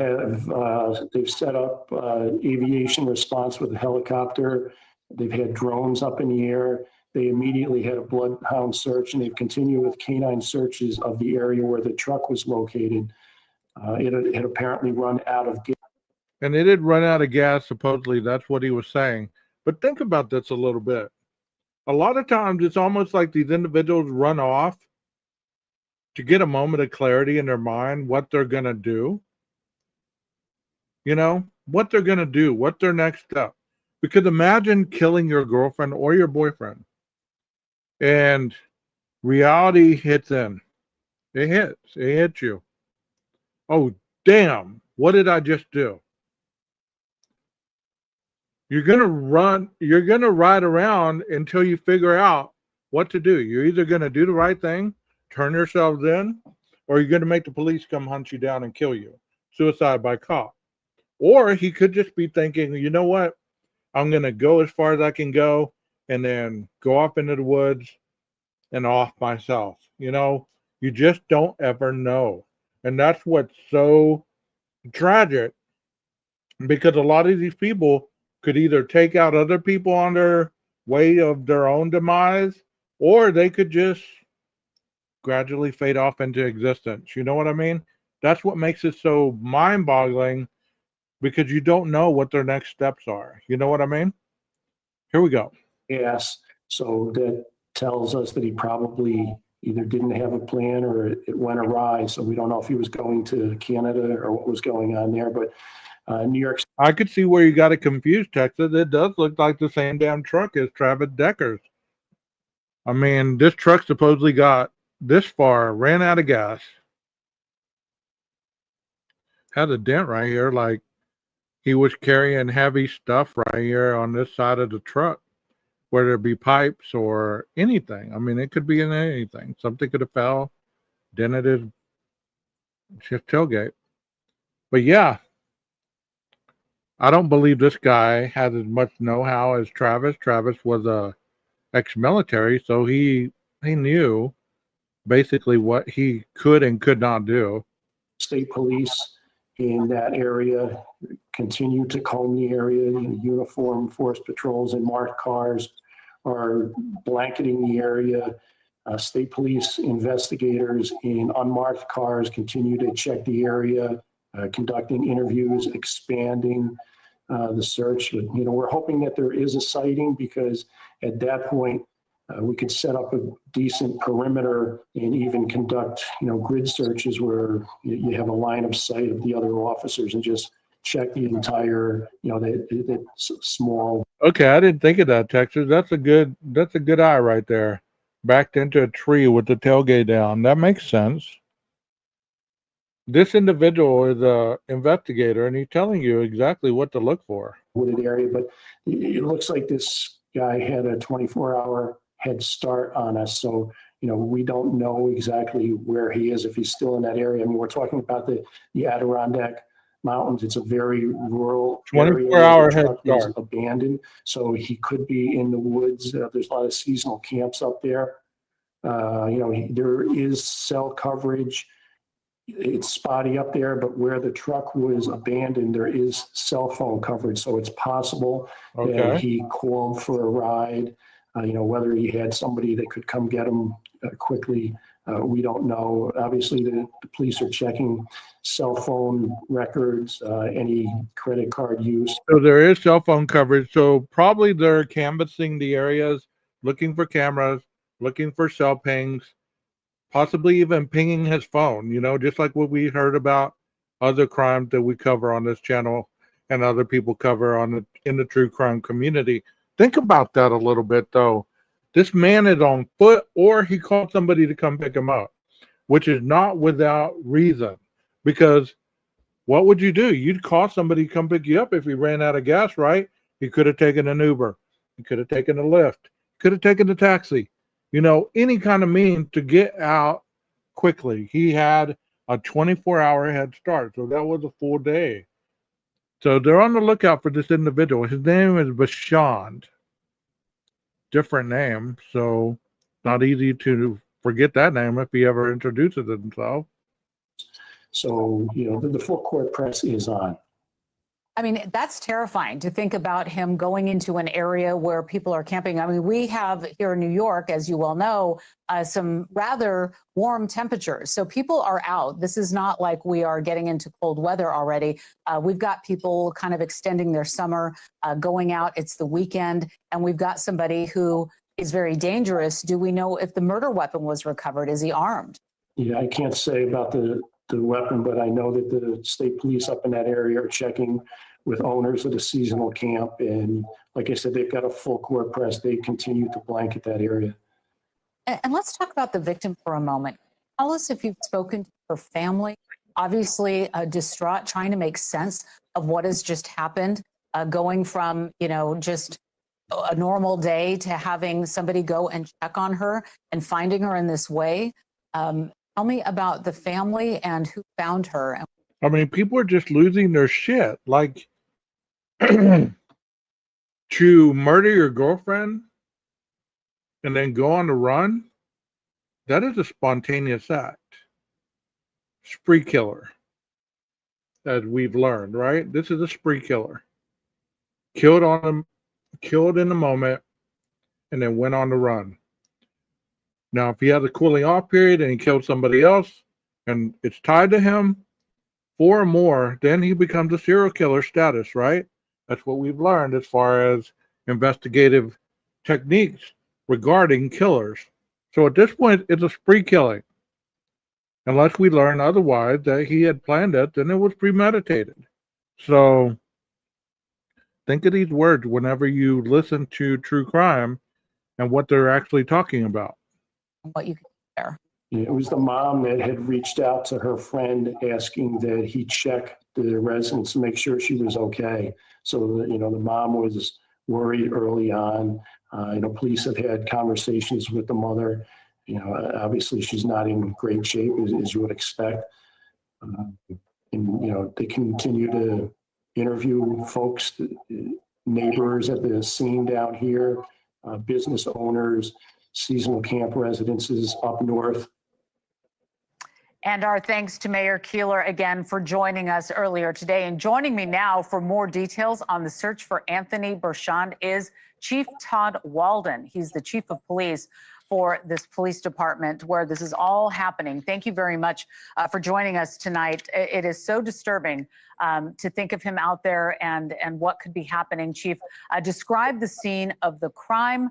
set up aviation response with a helicopter. They've had drones up in the air. They immediately had a bloodhound search, and they've continued with canine searches of the area where the truck was located. It had apparently run out of gas. And it did run out of gas, supposedly. That's what he was saying. But think about this a little bit. A lot of times, it's almost like these individuals run off to get a moment of clarity in their mind, what they're going to do. You know, what they're going to do, what their next step. Because imagine killing your girlfriend or your boyfriend. And reality hits in. It hits you. Oh, damn, what did I just do? You're going to ride around until you figure out what to do. You're either going to do the right thing, turn yourselves in, or you're going to make the police come hunt you down and kill you. Suicide by cop. Or he could just be thinking, you know what? I'm going to go as far as I can go and then go off into the woods and off myself. You know, you just don't ever know. And that's what's so tragic, because a lot of these people could either take out other people on their way of their own demise, or they could just gradually fade off into existence. You know what I mean? That's what makes it so mind-boggling, because you don't know what their next steps are. You know what I mean? Here we go. Yes. So that tells us that he probably either didn't have a plan or it went awry. So we don't know if he was going to Canada or what was going on there. But New York. I could see where you got it confused, Texas. It does look like the same damn truck as Travis Decker's. I mean, this truck supposedly got this far, ran out of gas. Had a dent right here, like he was carrying heavy stuff right here on this side of the truck, whether it be pipes or anything. I mean, it could be in anything. Something could have fell, dented his tailgate. But yeah, I don't believe this guy has as much know-how as Travis. Travis was a ex-military, so he knew basically what he could and could not do. State police in that area continue to comb the area. Uniform force patrols and marked cars are blanketing the area. State police investigators in unmarked cars continue to check the area, conducting interviews, expanding the search. But, we're hoping that there is a sighting, because at that point, we could set up a decent perimeter and even conduct, grid searches where you have a line of sight of the other officers and just check the entire, that small. Okay, I didn't think of that, Texas. That's a good eye right there. Backed into a tree with the tailgate down. That makes sense. This individual is an investigator, and he's telling you exactly what to look for. Wooded area, but it looks like this guy had a 24-hour head start on us. So we don't know exactly where he is, if he's still in that area. I mean, we're talking about the Adirondack Mountains. It's a very rural area where 24-hour the head truck was start. abandoned. So he could be in the woods. There's a lot of seasonal camps up there. There is cell coverage. It's spotty up there, but where the truck was abandoned, there is cell phone coverage. So it's possible that Okay. he called for a ride. Whether he had somebody that could come get him quickly, we don't know. Obviously, the police are checking cell phone records, any credit card use. So there is cell phone coverage. So probably they're canvassing the areas, looking for cameras, looking for cell pings, possibly even pinging his phone, just like what we heard about other crimes that we cover on this channel and other people cover in the true crime community. Think about that a little bit, though. This man is on foot, or he called somebody to come pick him up, which is not without reason. Because what would you do? You'd call somebody to come pick you up if he ran out of gas, right? He could have taken an Uber. He could have taken a Lyft. Could have taken a taxi. Any kind of means to get out quickly. He had a 24-hour head start, so that was a full day. So they're on the lookout for this individual. His name is Vashond. Different name, so not easy to forget that name if he ever introduces himself. So, the full court press is on. I mean, that's terrifying to think about him going into an area where people are camping. I mean, we have here in New York, as you well know, some rather warm temperatures. So people are out. This is not like we are getting into cold weather already. We've got people kind of extending their summer, going out. It's the weekend, and we've got somebody who is very dangerous. Do we know if the murder weapon was recovered? Is he armed? Yeah, I can't say about the weapon, but I know that the state police up in that area are checking with owners of the seasonal camp. And like I said, they've got a full court press. They continue to blanket that area. And let's talk about the victim for a moment. Tell us if you've spoken to her family, obviously distraught, trying to make sense of what has just happened, going from, just a normal day to having somebody go and check on her and finding her in this way. Tell me about the family and who found her. I mean, people are just losing their shit. Like, to murder your girlfriend and then go on the run, that is a spontaneous act. Spree killer, as we've learned, right? This is a spree killer. Killed in the moment, and then went on the run. Now, if he has a cooling off period and he killed somebody else, and it's tied to him, 4 or more, then he becomes a serial killer status, right? That's what we've learned as far as investigative techniques regarding killers. So at this point, it's a spree killing. Unless we learn otherwise that he had planned it, then it was premeditated. So think of these words whenever you listen to true crime and what they're actually talking about. What you can share. It was the mom that had reached out to her friend asking that he check the residence to make sure she was okay. So, the mom was worried early on. Police have had conversations with the mother. Obviously she's not in great shape as you would expect. They continue to interview folks, neighbors at the scene down here, business owners, seasonal camp residences up north. And our thanks to Mayor Keeler again for joining us earlier today. And joining me now for more details on the search for Anthony Bershond is Chief Todd Walden. He's the chief of police for this police department where this is all happening. Thank you very much for joining us tonight. It is so disturbing to think of him out there and what could be happening. Chief, describe the scene of the crime.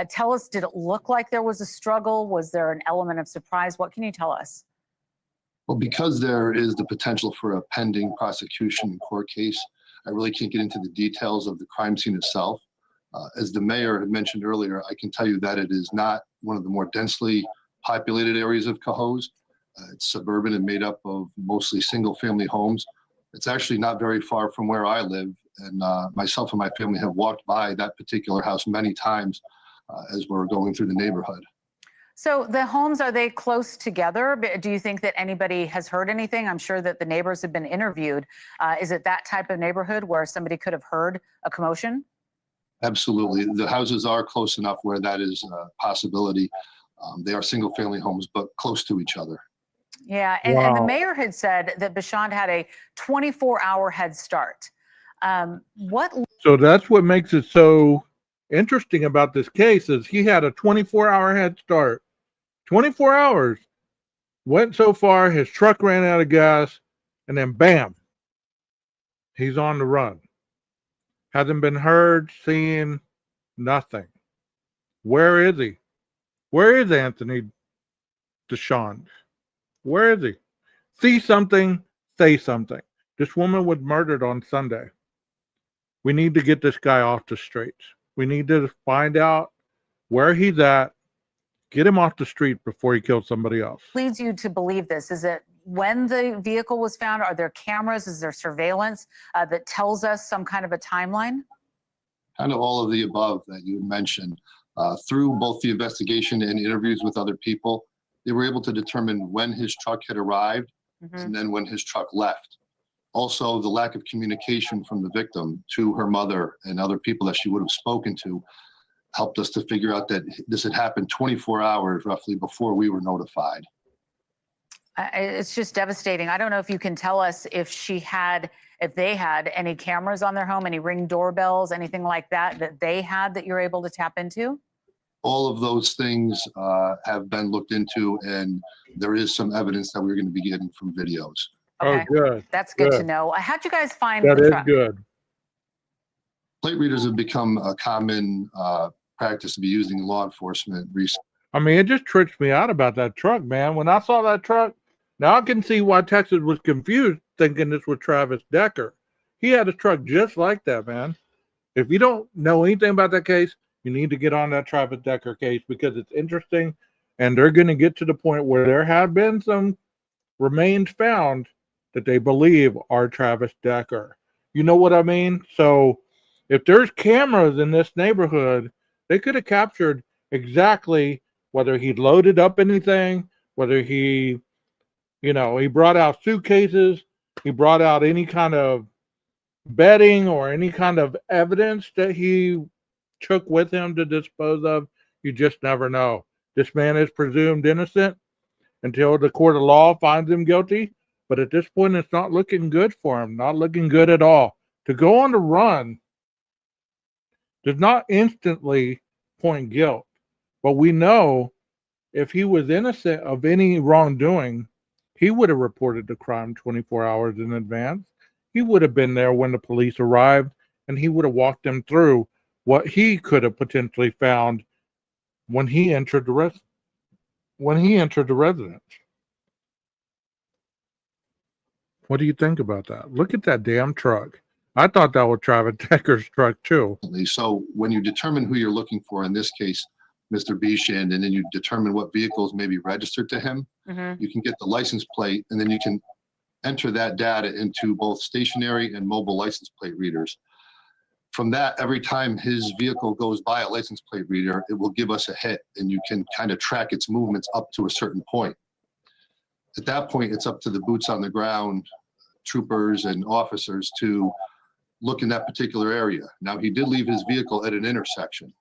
Tell us, did it look like there was a struggle? Was there an element of surprise? What can you tell us? Well, because there is the potential for a pending prosecution and court case, I really can't get into the details of the crime scene itself. As the mayor had mentioned earlier, I can tell you that it is not one of the more densely populated areas of Cohoes. It's suburban and made up of mostly single-family homes. It's actually not very far from where I live, and myself and my family have walked by that particular house many times as we're going through the neighborhood. So the homes, are they close together? Do you think that anybody has heard anything? I'm sure that the neighbors have been interviewed. Is it that type of neighborhood where somebody could have heard a commotion? Absolutely. The houses are close enough where that is a possibility. They are single-family homes, but close to each other. Yeah, and the Wow. mayor had said that Bashand had a 24-hour head start. What? So that's what makes it so interesting about this case is he had a 24-hour head start. 24 hours. Went so far, his truck ran out of gas, and then bam, he's on the run. Hasn't been heard, seen, nothing. Where is he? Where is Anthony Deshand? Where is he? See something, say something. This woman was murdered on Sunday. We need to get this guy off the streets. We need to find out where he's at, get him off the street before he kills somebody else. Leads you to believe this? Is it when the vehicle was found? Are there cameras? Is there surveillance that tells us some kind of a timeline? Kind of all of the above that you mentioned. Through both the investigation and interviews with other people, they were able to determine when his truck had arrived and then when his truck left. Also, the lack of communication from the victim to her mother and other people that she would have spoken to helped us to figure out that this had happened 24 hours roughly before we were notified. It's just devastating. I don't know if you can tell us if they had any cameras on their home, any Ring doorbells, anything like that they had that you're able to tap into? All of those things have been looked into, and there is some evidence that we're going to be getting from videos. Okay. Oh, good. That's good to Good. know. How'd you guys find That the is truck? good. Plate readers have become a common practice to be using in law enforcement recently. I mean, it just trips me out about that truck, man. When I saw that truck, now I can see why Texas was confused thinking this was Travis Decker. He had a truck just like that, man. If you don't know anything about that case, you need to get on that Travis Decker case because it's interesting and they're going to get to the point where there have been some remains found that they believe are Travis Decker. You know what I mean? So if there's cameras in this neighborhood, they could have captured exactly whether he loaded up anything, whether he brought out suitcases, he brought out any kind of bedding or any kind of evidence that he took with him to dispose of. You just never know. This man is presumed innocent until the court of law finds him guilty. But at this point, it's not looking good for him, not looking good at all. To go on the run does not instantly point guilt. But we know if he was innocent of any wrongdoing, he would have reported the crime 24 hours in advance. He would have been there when the police arrived, and he would have walked them through what he could have potentially found when he entered the residence. What do you think about that? Look at that damn truck. I thought that was Travis Decker's truck too. So when you determine who you're looking for, in this case, Mr. Beshand, and then you determine what vehicles may be registered to him, you can get the license plate, and then you can enter that data into both stationary and mobile license plate readers. From that, every time his vehicle goes by a license plate reader, it will give us a hit, and you can kind of track its movements up to a certain point. At that point, it's up to the boots on the ground, troopers and officers to look in that particular area. Now, he did leave his vehicle at an intersection,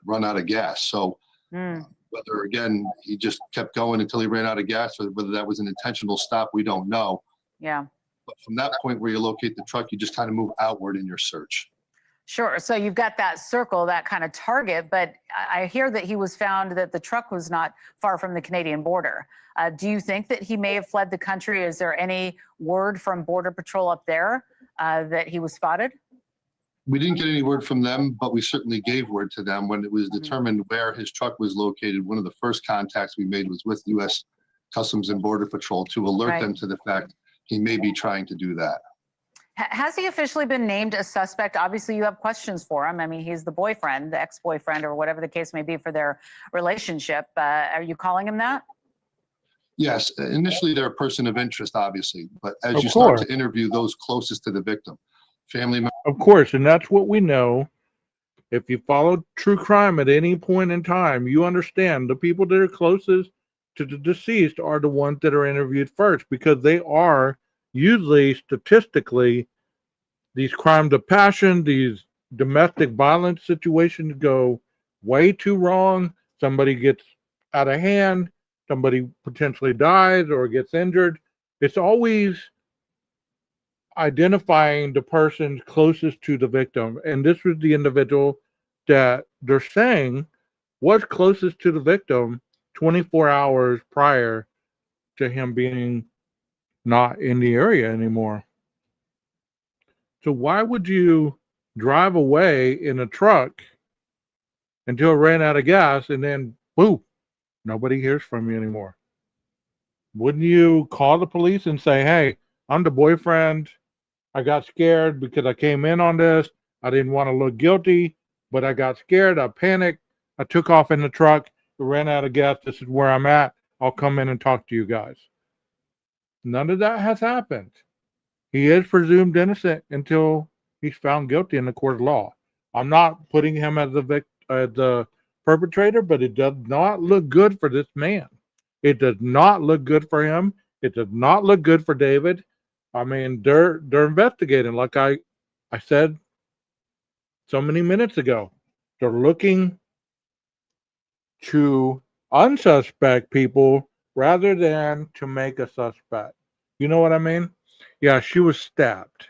run out of gas. So whether, again, he just kept going until he ran out of gas or whether that was an intentional stop, we don't know. Yeah. But from that point where you locate the truck, you just kind of move outward in your search. Sure. So you've got that circle, that kind of target, but I hear that he was found that the truck was not far from the Canadian border. Do you think that he may have fled the country? Is there any word from Border Patrol up there that he was spotted? We didn't get any word from them, but we certainly gave word to them when it was determined where his truck was located. One of the first contacts we made was with U.S. Customs and Border Patrol to alert them to the fact he may be trying to do that. Has he officially been named a suspect? Obviously, you have questions for him. I mean, he's the boyfriend, the ex-boyfriend, or whatever the case may be for their relationship. Are you calling him that? Yes. Initially, they're a person of interest, obviously. But as Of you start course. to interview those closest to the victim, family members. Of course, and that's what we know. If you follow true crime at any point in time, you understand the people that are closest to the deceased are the ones that are interviewed first, because they are usually statistically, these crimes of passion, these domestic violence situations go way too wrong. Somebody gets out of hand, somebody potentially dies or gets injured. It's always identifying the person closest to the victim. And this was the individual that they're saying was closest to the victim 24 hours prior to him being not in the area anymore. So why would you drive away in a truck until it ran out of gas and then boom, nobody hears from you anymore? Wouldn't you call the police and say, hey, I'm the boyfriend. I got scared because I came in on this. I didn't want to look guilty, but I got scared. I panicked. I took off in the truck. It ran out of gas. This is where I'm at. I'll come in and talk to you guys. None of that has happened. He is presumed innocent until he's found guilty in the court of law. I'm not putting him as the perpetrator, but it does not look good for this man. It does not look good for him. It does not look good for David. I mean, they're investigating, like I said so many minutes ago. They're looking to unsuspect people rather than to make a suspect. You know what I mean? Yeah, she was stabbed.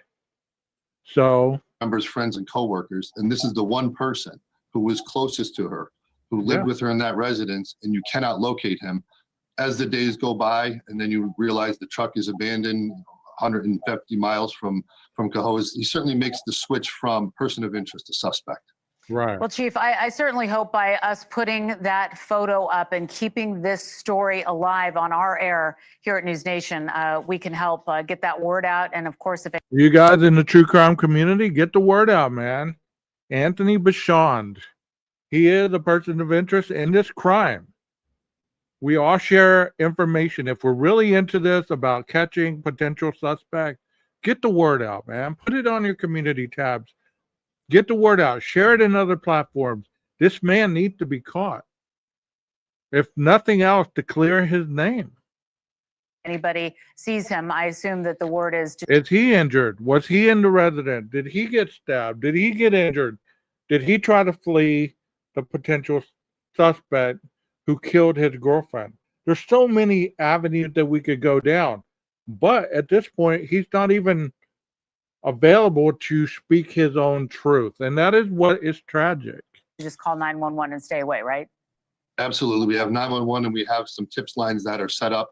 So Members, friends, and coworkers, and this is the one person who was closest to her, who lived Yeah. with her in that residence, and you cannot locate him. As the days go by, and then you realize the truck is abandoned 150 miles from Cohoes, he certainly makes the switch from person of interest to suspect. right. Well, Chief, I certainly hope by us putting that photo up and keeping this story alive on our air here at News Nation, we can help get that word out. And of course, if You guys in the true crime community, get the word out, man. Anthony Bashand, he is a person of interest in this crime. We all share information. If we're really into this about catching potential suspects, get the word out, man. Put it on your community tabs. Get the word out. Share it in other platforms. This man needs to be caught. If nothing else, to clear his name. anybody sees him, I assume that the word is to Is he injured? Was he in the residence? Did he get stabbed? Did he get injured? Did he try to flee the potential suspect who killed his girlfriend? There's so many avenues that we could go down. But at this point, he's not even available to speak his own truth. And that is what is tragic. just call 911 and stay away, right? Absolutely. We have 911 and we have some tips lines that are set up,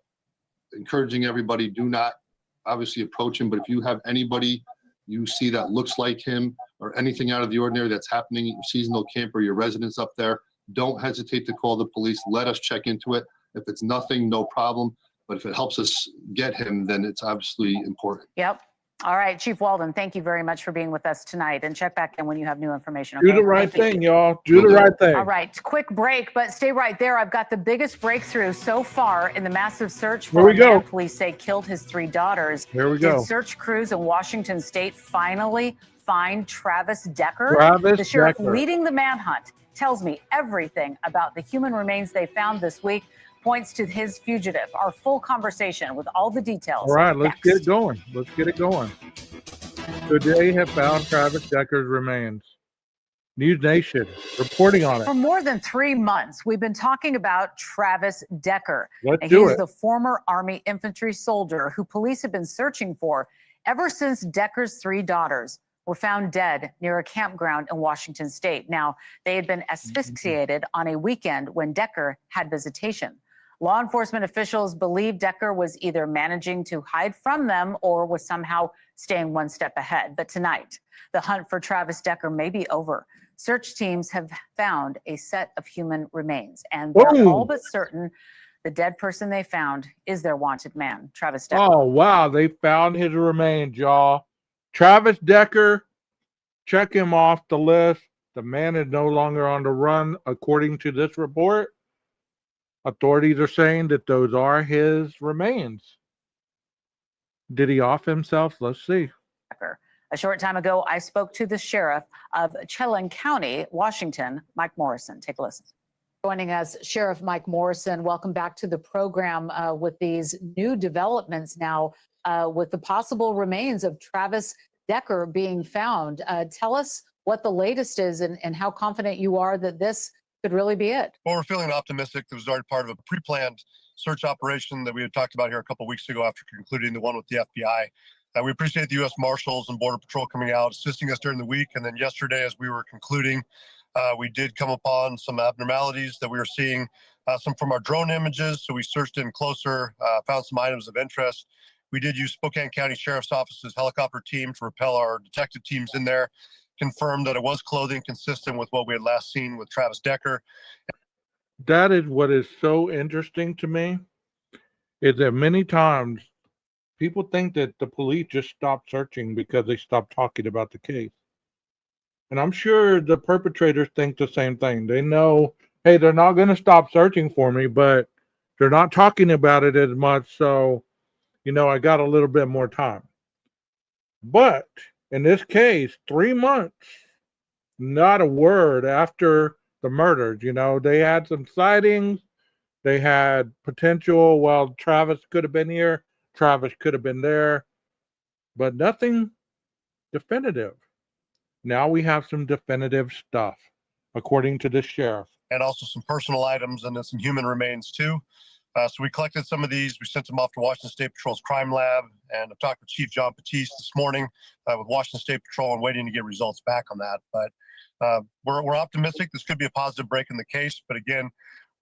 encouraging everybody, do not obviously approach him, but if you have anybody you see that looks like him or anything out of the ordinary that's happening at your seasonal camp or your residence up there, don't hesitate to call the police. Let us check into it. If it's nothing, no problem. But if it helps us get him, then it's obviously important. Yep. All right, Chief Walden, thank you very much for being with us tonight, and check back in when you have new information. Do Okay? the right Thank you. thing, y'all. Do the right thing. All right, quick break, but stay right there. I've got the biggest breakthrough so far in the massive search Here for we a go. man police say killed his 3 daughters. Here we Did go. search crews in Washington State finally find Travis Decker? Travis The sheriff Decker. leading the manhunt tells me everything about the human remains they found this week, points to his fugitive. Our full conversation with all the details. All right, let's next. get it going. Let's get it going. Today have found Travis Decker's remains. News Nation reporting on For it. more than 3 months, we've been talking about Travis Decker. Let's And do he's it. the former Army infantry soldier who police have been searching for ever since Decker's 3 daughters were found dead near a campground in Washington State. Now, they had been asphyxiated on a weekend when Decker had visitation. Law enforcement officials believe Decker was either managing to hide from them or was somehow staying one step ahead. But tonight, the hunt for Travis Decker may be over. Search teams have found a set of human remains, and they're Boom. all but certain the dead person they found is their wanted man, Travis Decker. Oh, wow. They found his remains, y'all. Travis Decker, check him off the list. The man is no longer on the run, according to this report. Authorities are saying that those are his remains. Did he off himself? Let's see. Decker. A short time ago, I spoke to the sheriff of Chelan County, Washington, Mike Morrison. Take a listen. Joining us, Sheriff Mike Morrison. Welcome back to the program with these new developments now with the possible remains of Travis Decker being found. Tell us what the latest is and how confident you are that this could really be it. Well, we're feeling optimistic. It was already part of a pre-planned search operation that we had talked about here a couple of weeks ago after concluding the one with the FBI. We appreciate the U.S. Marshals and Border Patrol coming out, assisting us during the week. And then yesterday, as we were concluding, we did come upon some abnormalities that we were seeing, some from our drone images. So we searched in closer, found some items of interest. We did use Spokane County Sheriff's Office's helicopter team to repel our detective teams in there, confirmed that it was clothing consistent with what we had last seen with Travis Decker. That is what is so interesting to me, is that many times people think that the police just stopped searching because they stopped talking about the case. And I'm sure the perpetrators think the same thing. They know, hey, they're not going to stop searching for me, but they're not talking about it as much. So, I got a little bit more time. But in this case, 3 months, not a word after the murders. They had some sightings. They had potential. Well, Travis could have been here. Travis could have been there. But nothing definitive. Now we have some definitive stuff, according to the sheriff. And also some personal items and then some human remains too. So we collected some of these. We sent them off to Washington State Patrol's crime lab. And I've talked with Chief John Batiste this morning with Washington State Patrol and waiting to get results back on that. But we're optimistic this could be a positive break in the case. But again,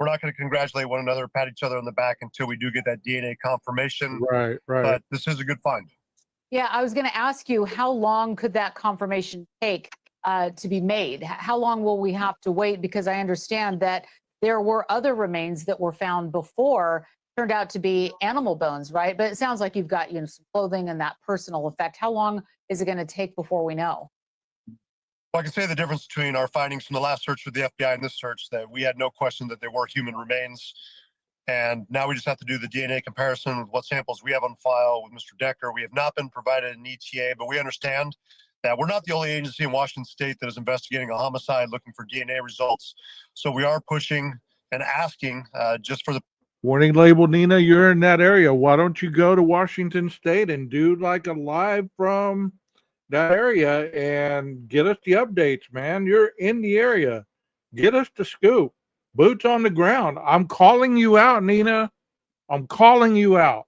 we're not going to congratulate one another, pat each other on the back until we do get that DNA confirmation. Right. But this is a good find. Yeah, I was going to ask you, how long could that confirmation take to be made? How long will we have to wait? Because I understand that there were other remains that were found before, turned out to be animal bones, right? But it sounds like you've got, some clothing and that personal effect. How long is it going to take before we know? Well, I can say the difference between our findings from the last search with the FBI and this search, that we had no question that there were human remains. And now we just have to do the DNA comparison with what samples we have on file with Mr. Decker. We have not been provided an ETA, but we understand that we're not the only agency in Washington State that is investigating a homicide looking for DNA results. So we are pushing and asking just for the Warning label, Nina, you're in that area. Why don't you go to Washington State and do like a live from that area and get us the updates, man? You're in the area. Get us the scoop. Boots on the ground. I'm calling you out, Nina. I'm calling you out.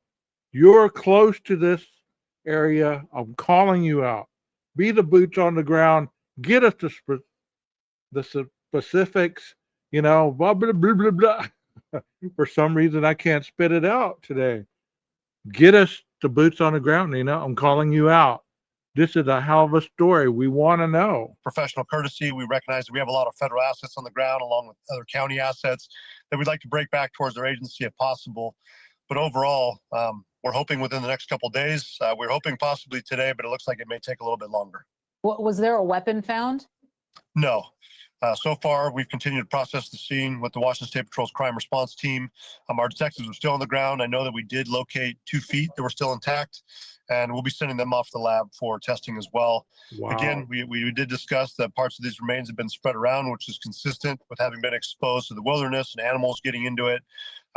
You're close to this area. I'm calling you out. Be the boots on the ground. Get us the specifics, blah, blah, blah, blah, blah. For some reason, I can't spit it out today. Get us the boots on the ground, Nina. I'm calling you out. This is a hell of a story. We want to know. Professional courtesy. We recognize that we have a lot of federal assets on the ground along with other county assets that we'd like to break back towards our agency if possible. But overall, we're hoping within the next couple of days. We're hoping possibly today, but it looks like it may take a little bit longer. Was there a weapon found? No. So far, we've continued to process the scene with the Washington State Patrol's crime response team. Our detectives are still on the ground. I know that we did locate 2 feet that were still intact, and we'll be sending them off to the lab for testing as well. Wow. Again, we did discuss that parts of these remains have been spread around, which is consistent with having been exposed to the wilderness and animals getting into it.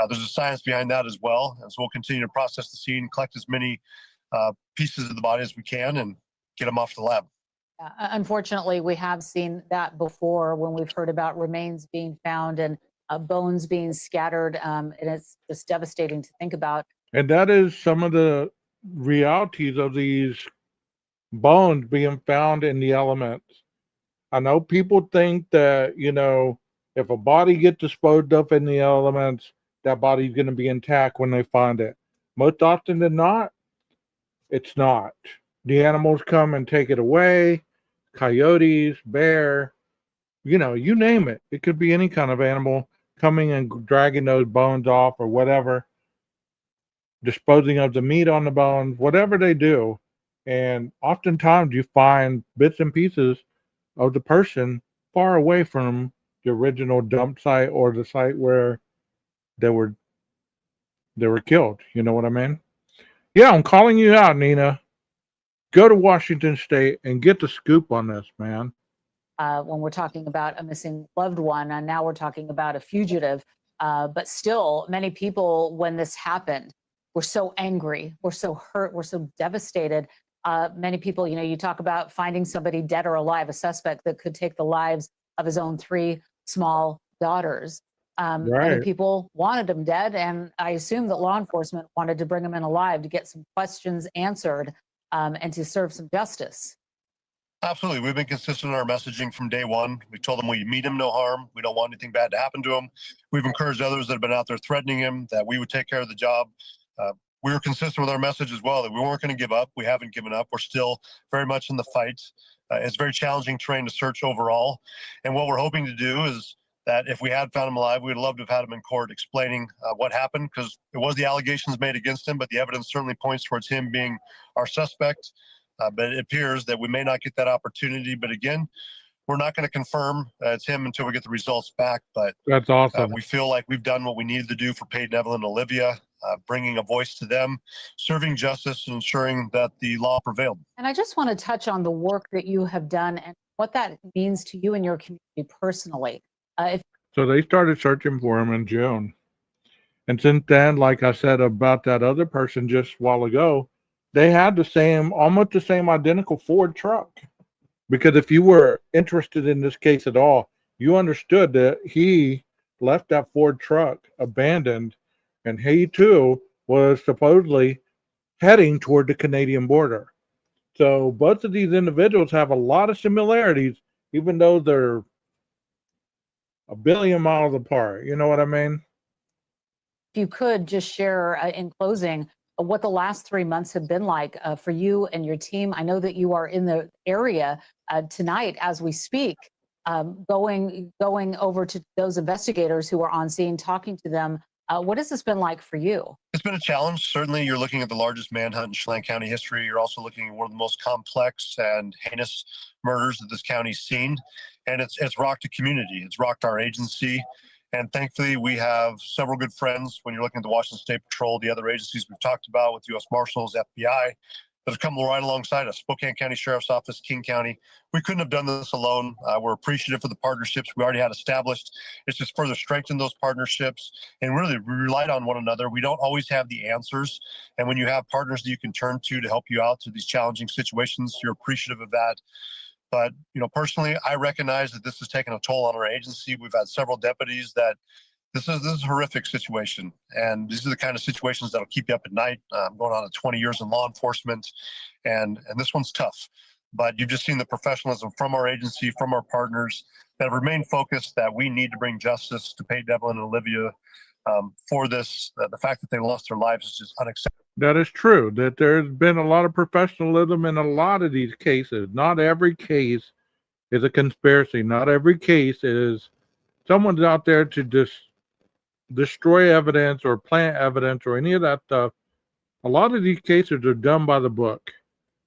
There's a science behind that as well. And so we'll continue to process the scene, collect as many pieces of the body as we can, and get them off to the lab. Unfortunately, we have seen that before when we've heard about remains being found and bones being scattered. And it's just devastating to think about. And that is some of the realities of these bones being found in the elements. I know people think that, if a body gets disposed of in the elements, that body's going to be intact when they find it. Most often than not, it's not. The animals come and take it away. Coyotes, bear, you name it. It could be any kind of animal coming and dragging those bones off or whatever, disposing of the meat on the bones, whatever they do. And oftentimes you find bits and pieces of the person far away from the original dump site or the site where they were killed. You know what I mean? Yeah, I'm calling you out, Nina. Go to Washington State and get the scoop on this, man. When we're talking about a missing loved one, and now we're talking about a fugitive. But still, many people, when this happened, were so angry, were so hurt, were so devastated. Many people, you talk about finding somebody dead or alive, a suspect that could take the lives of his own 3 small daughters. Many Right. people wanted him dead, and I assume that law enforcement wanted to bring him in alive to get some questions answered and to serve some justice. Absolutely. We've been consistent in our messaging from day one. We told them we meet him no harm. We don't want anything bad to happen to him. We've encouraged others that have been out there threatening him that we would take care of the job. We were consistent with our message as well, that we weren't going to give up. We haven't given up. We're still very much in the fight. It's very challenging terrain to search overall. And what we're hoping to do is that if we had found him alive, we'd love to have had him in court explaining what happened, because it was the allegations made against him, but the evidence certainly points towards him being our suspect. But it appears that we may not get that opportunity. But again, we're not going to confirm it's him until we get the results back. But That's awesome. we feel like we've done what we needed to do for Peyton, Evelyn, and Olivia, bringing a voice to them, serving justice, and ensuring that the law prevailed. And I just want to touch on the work that you have done and what that means to you and your community personally. So they started searching for him in June. And since then, like I said about that other person just a while ago, they had almost the same identical Ford truck. Because if you were interested in this case at all, you understood that he left that Ford truck abandoned, and he too was supposedly heading toward the Canadian border. So both of these individuals have a lot of similarities, even though they're a billion miles apart. You know what I mean? If you could just share in closing what the last 3 months have been like for you and your team. I know that you are in the area tonight as we speak, going over to those investigators who are on scene, talking to them. What has this been like for you? It's been a challenge. Certainly, you're looking at the largest manhunt in Chelan County history. You're also looking at one of the most complex and heinous murders that this county's seen. And it's rocked a community. It's rocked our agency. And thankfully, we have several good friends when you're looking at the Washington State Patrol, the other agencies we've talked about with U.S. Marshals, FBI, that have come right alongside us. Spokane County Sheriff's Office, King County. We couldn't have done this alone. We're appreciative for the partnerships we already had established. It's just further strengthened those partnerships, and really we relied on one another. We don't always have the answers. And when you have partners that you can turn to help you out through these challenging situations, you're appreciative of that. But, personally, I recognize that this has taken a toll on our agency. We've had several deputies that this is a horrific situation. And these are the kind of situations that'll keep you up at night. I'm going on to 20 years in law enforcement, and this one's tough. But you've just seen the professionalism from our agency, from our partners that have remained focused that we need to bring justice to Peyton, Evelyn, and Olivia for this. The fact that they lost their lives is just unacceptable. That is true, that there's been a lot of professionalism in a lot of these cases. Not every case is a conspiracy. Not every case is someone's out there to just destroy evidence or plant evidence or any of that stuff. A lot of these cases are done by the book.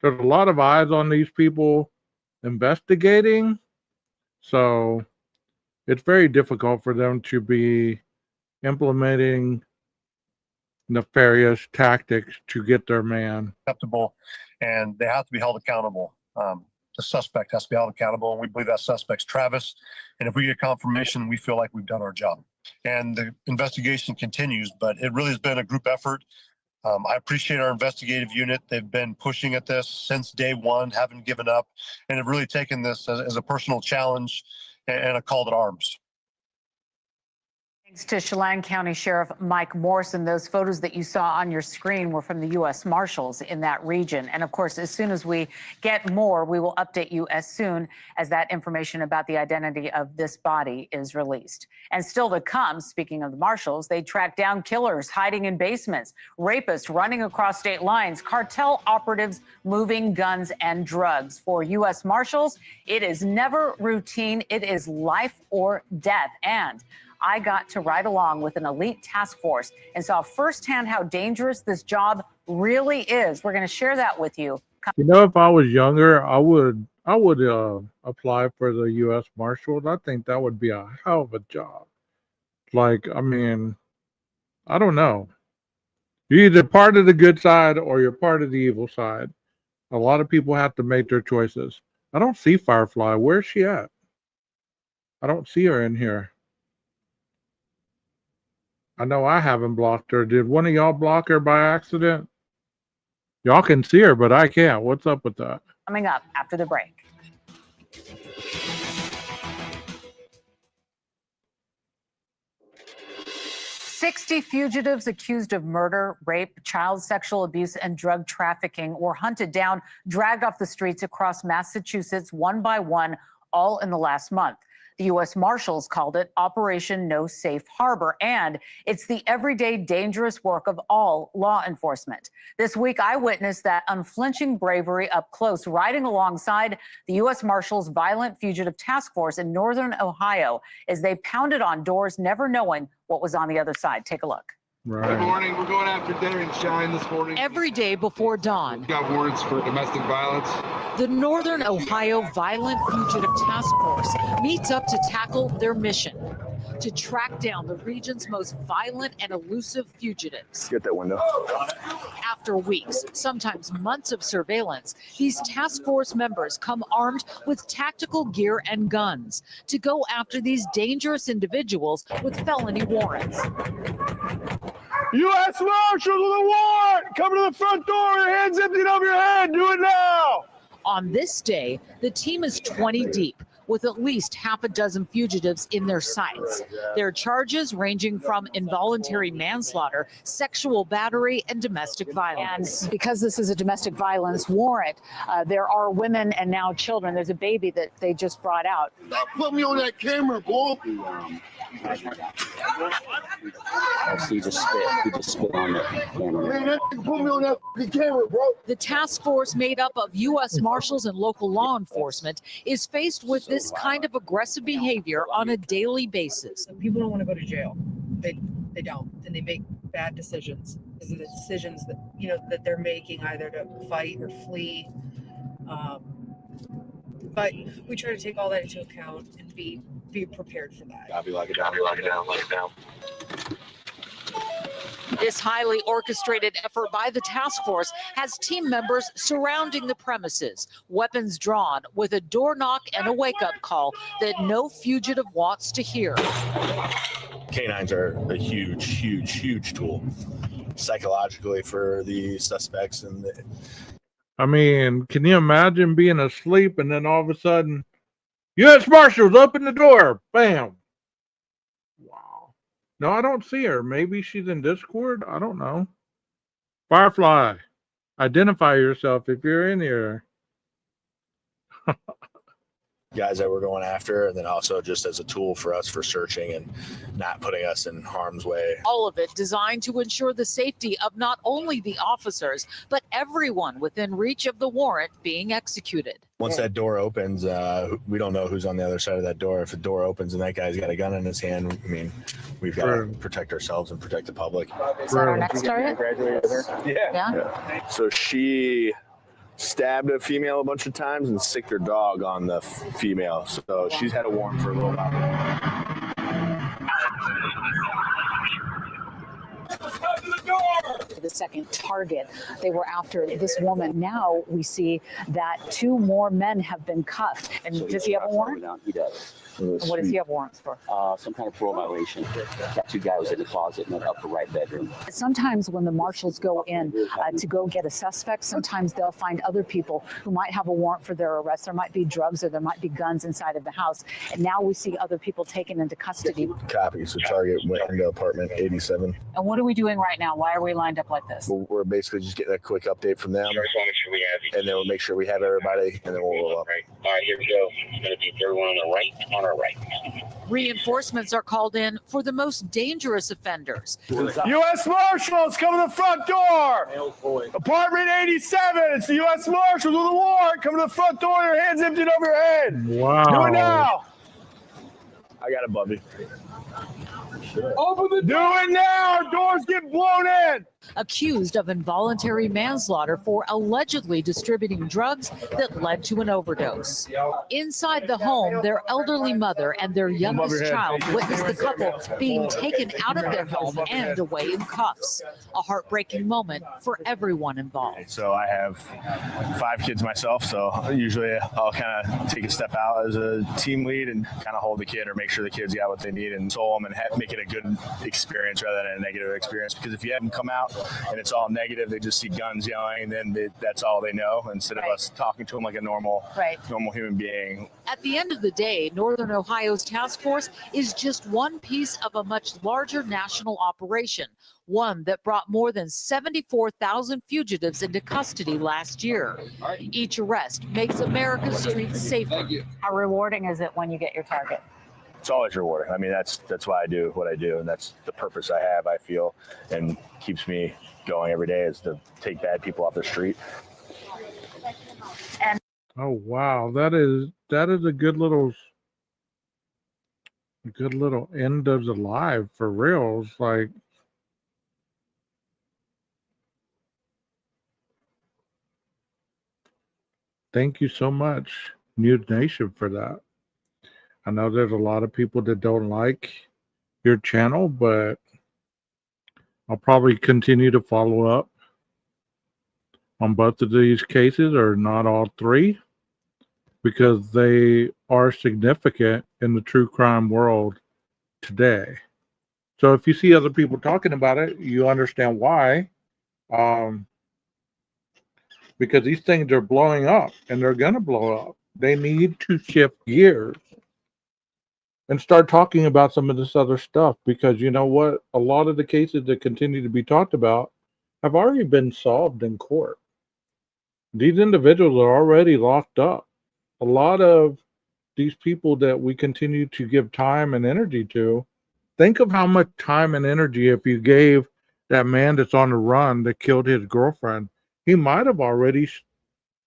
There's a lot of eyes on these people investigating. So it's very difficult for them to be implementing nefarious tactics to get their man. Acceptable, and they have to be held accountable. The suspect has to be held accountable, and we believe that suspect's Travis. And if we get confirmation, we feel like we've done our job. And the investigation continues, but it really has been a group effort. I appreciate our investigative unit. They've been pushing at this since day one, haven't given up, and have really taken this as a personal challenge and a call to arms. Thanks to Chelan County Sheriff Mike Morrison. Those photos that you saw on your screen were from the U.S. Marshals in that region. And of course, as soon as we get more, we will update you as soon as that information about the identity of this body is released. And still to come, speaking of the Marshals, they tracked down killers hiding in basements, rapists running across state lines, cartel operatives moving guns and drugs. For U.S. Marshals, it is never routine. It is life or death. And I got to ride along with an elite task force and saw firsthand how dangerous this job really is. We're going to share that with you. If I was younger, I would apply for the U.S. Marshals. I think that would be a hell of a job. I don't know. You're either part of the good side or you're part of the evil side. A lot of people have to make their choices. I don't see Firefly. Where's she at? I don't see her in here. I know I haven't blocked her. Did one of y'all block her by accident? Y'all can see her, but I can't. What's up with that? Coming up after the break. 60 fugitives accused of murder, rape, child sexual abuse, and drug trafficking were hunted down, dragged off the streets across Massachusetts one by one, all in the last month. The U.S. Marshals called it Operation No Safe Harbor, and it's the everyday dangerous work of all law enforcement. This week, I witnessed that unflinching bravery up close, riding alongside the U.S. Marshals Violent Fugitive Task Force in northern Ohio as they pounded on doors, never knowing what was on the other side. Take a look. Right. Good morning. We're going after Darren Shine this morning. Every day before dawn, We've got warrants for domestic violence. the Northern Ohio Violent Fugitive Task Force meets up to tackle their mission, to track down the region's most violent and elusive fugitives. Get that window. After weeks, sometimes months of surveillance, these task force members come armed with tactical gear and guns to go after these dangerous individuals with felony warrants. U.S. Marshals with a warrant! Come to the front door, your hands emptied over your head, do it now! On this day, the team is 20 deep, with at least half a dozen fugitives in their sights. Their charges ranging from involuntary manslaughter, sexual battery, and domestic violence. And because this is a domestic violence warrant, there are women and now children. There's a baby that they just brought out. Stop putting me on that camera, boy! He just spit on the camera. Man, that nigga put me on that fucking camera, bro! The task force, made up of U.S. Marshals and local law enforcement, is faced with this kind of aggressive behavior on a daily basis. People don't want to go to jail. They don't, and they make bad decisions. These are the decisions that that they're making, either to fight or flee. But we try to take all that into account and be prepared for that. I'll be like it down. This highly orchestrated effort by the task force has team members surrounding the premises, weapons drawn, with a door knock and a wake-up call that no fugitive wants to hear. Canines are a huge tool psychologically for the suspects. And I mean, can you imagine being asleep and then all of a sudden, U.S. Marshals, open the door. Bam. Wow. No, I don't see her. Maybe she's in Discord. I don't know. Firefly, identify yourself if you're in here. guys that we're going after, and then also just as a tool for us for searching and not putting us in harm's way. All of it designed to ensure the safety of not only the officers, but everyone within reach of the warrant being executed. Once that door opens, we don't know who's on the other side of that door. If the door opens and that guy's got a gun in his hand, I mean, we've got to protect ourselves and protect the public. Is that our next target? Yeah. So she stabbed a female a bunch of times and sicked her dog on the female. So she's had a warrant for a little while. The second target. They were after this woman. Now we see that 2 more men have been cuffed. And So does he have a warrant? He does. And what does he have warrants for? Some kind of parole violation. Tattoo guy was in the closet in the upper right bedroom. Sometimes when the marshals go in to go get a suspect, sometimes they'll find other people who might have a warrant for their arrest. There might be drugs or there might be guns inside of the house. And now we see other people taken into custody. Copy. So target went into apartment 87. And what are we doing right now? Why are we lined up like this? We're basically just getting a quick update from them. And then we'll make sure we have everybody, and then we'll roll up. All right, here we go. It's going to be everyone on the right, on our right. Reinforcements are called in for the most dangerous offenders. U.S. Marshals, come to the front door. Apartment 87. It's the U.S. Marshals with a warrant. Come to the front door. Your hands emptied over your head. Wow. Do it now. I got it, Bubby. Open the door. Do it now. Doors get blown in. accused of involuntary manslaughter for allegedly distributing drugs that led to an overdose. Inside the home, their elderly mother and their youngest child witnessed the couple being taken out of their home and away in cuffs. A heartbreaking moment for everyone involved. So I have 5 kids myself, so usually I'll kind of take a step out as a team lead and kind of hold the kid or make sure the kids got what they need and console them and make it a good experience rather than a negative experience. Because if you have them come out and it's all negative, they just see guns yelling, and then that's all they know instead of us talking to them like a normal human being. At the end of the day, Northern Ohio's task force is just one piece of a much larger national operation, one that brought more than 74,000 fugitives into custody last year. Each arrest makes America's streets safer. How rewarding is it when you get your target? It's always rewarding. I mean, that's why I do what I do, and that's the purpose I have, I feel, and keeps me going every day, is to take bad people off the street. Oh wow, that is a good little end of the live for real. It's like, thank you so much, Nude Nation, for that. I know there's a lot of people that don't like your channel, but I'll probably continue to follow up on both of these cases, or not all 3, because they are significant in the true crime world today. So if you see other people talking about it, you understand why. Because these things are blowing up, and they're going to blow up. They need to shift gears and start talking about some of this other stuff, because you know what? A lot of the cases that continue to be talked about have already been solved in court. These individuals are already locked up. A lot of these people that we continue to give time and energy to, think of how much time and energy if you gave that man that's on the run that killed his girlfriend. He might have already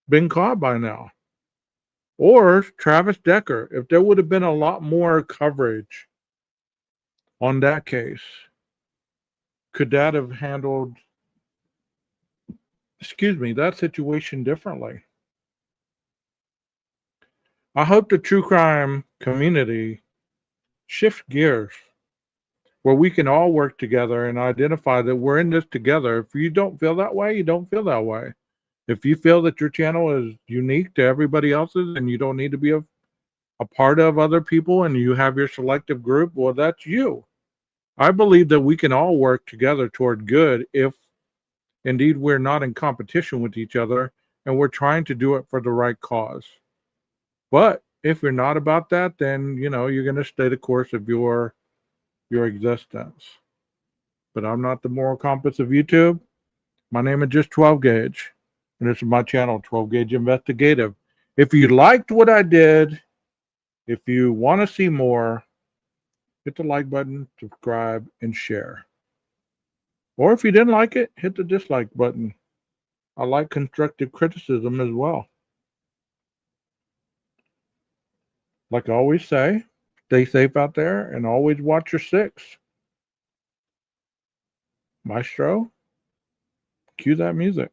been caught by now. Or Travis Decker, if there would have been a lot more coverage on that case, could that have handled, that situation differently? I hope the true crime community shifts gears where we can all work together and identify that we're in this together. If you don't feel that way, you don't feel that way. If you feel that your channel is unique to everybody else's and you don't need to be a part of other people and you have your selective group, well, that's you. I believe that we can all work together toward good if indeed we're not in competition with each other and we're trying to do it for the right cause. But if you're not about that, then, you know, you're going to stay the course of your existence. But I'm not the moral compass of YouTube. My name is just 12 Gauge. And this is my channel, 12 Gauge Investigative. If you liked what I did, if you want to see more, hit the like button, subscribe, and share. Or if you didn't like it, hit the dislike button. I like constructive criticism as well. Like I always say, stay safe out there and always watch your 6. Maestro, cue that music.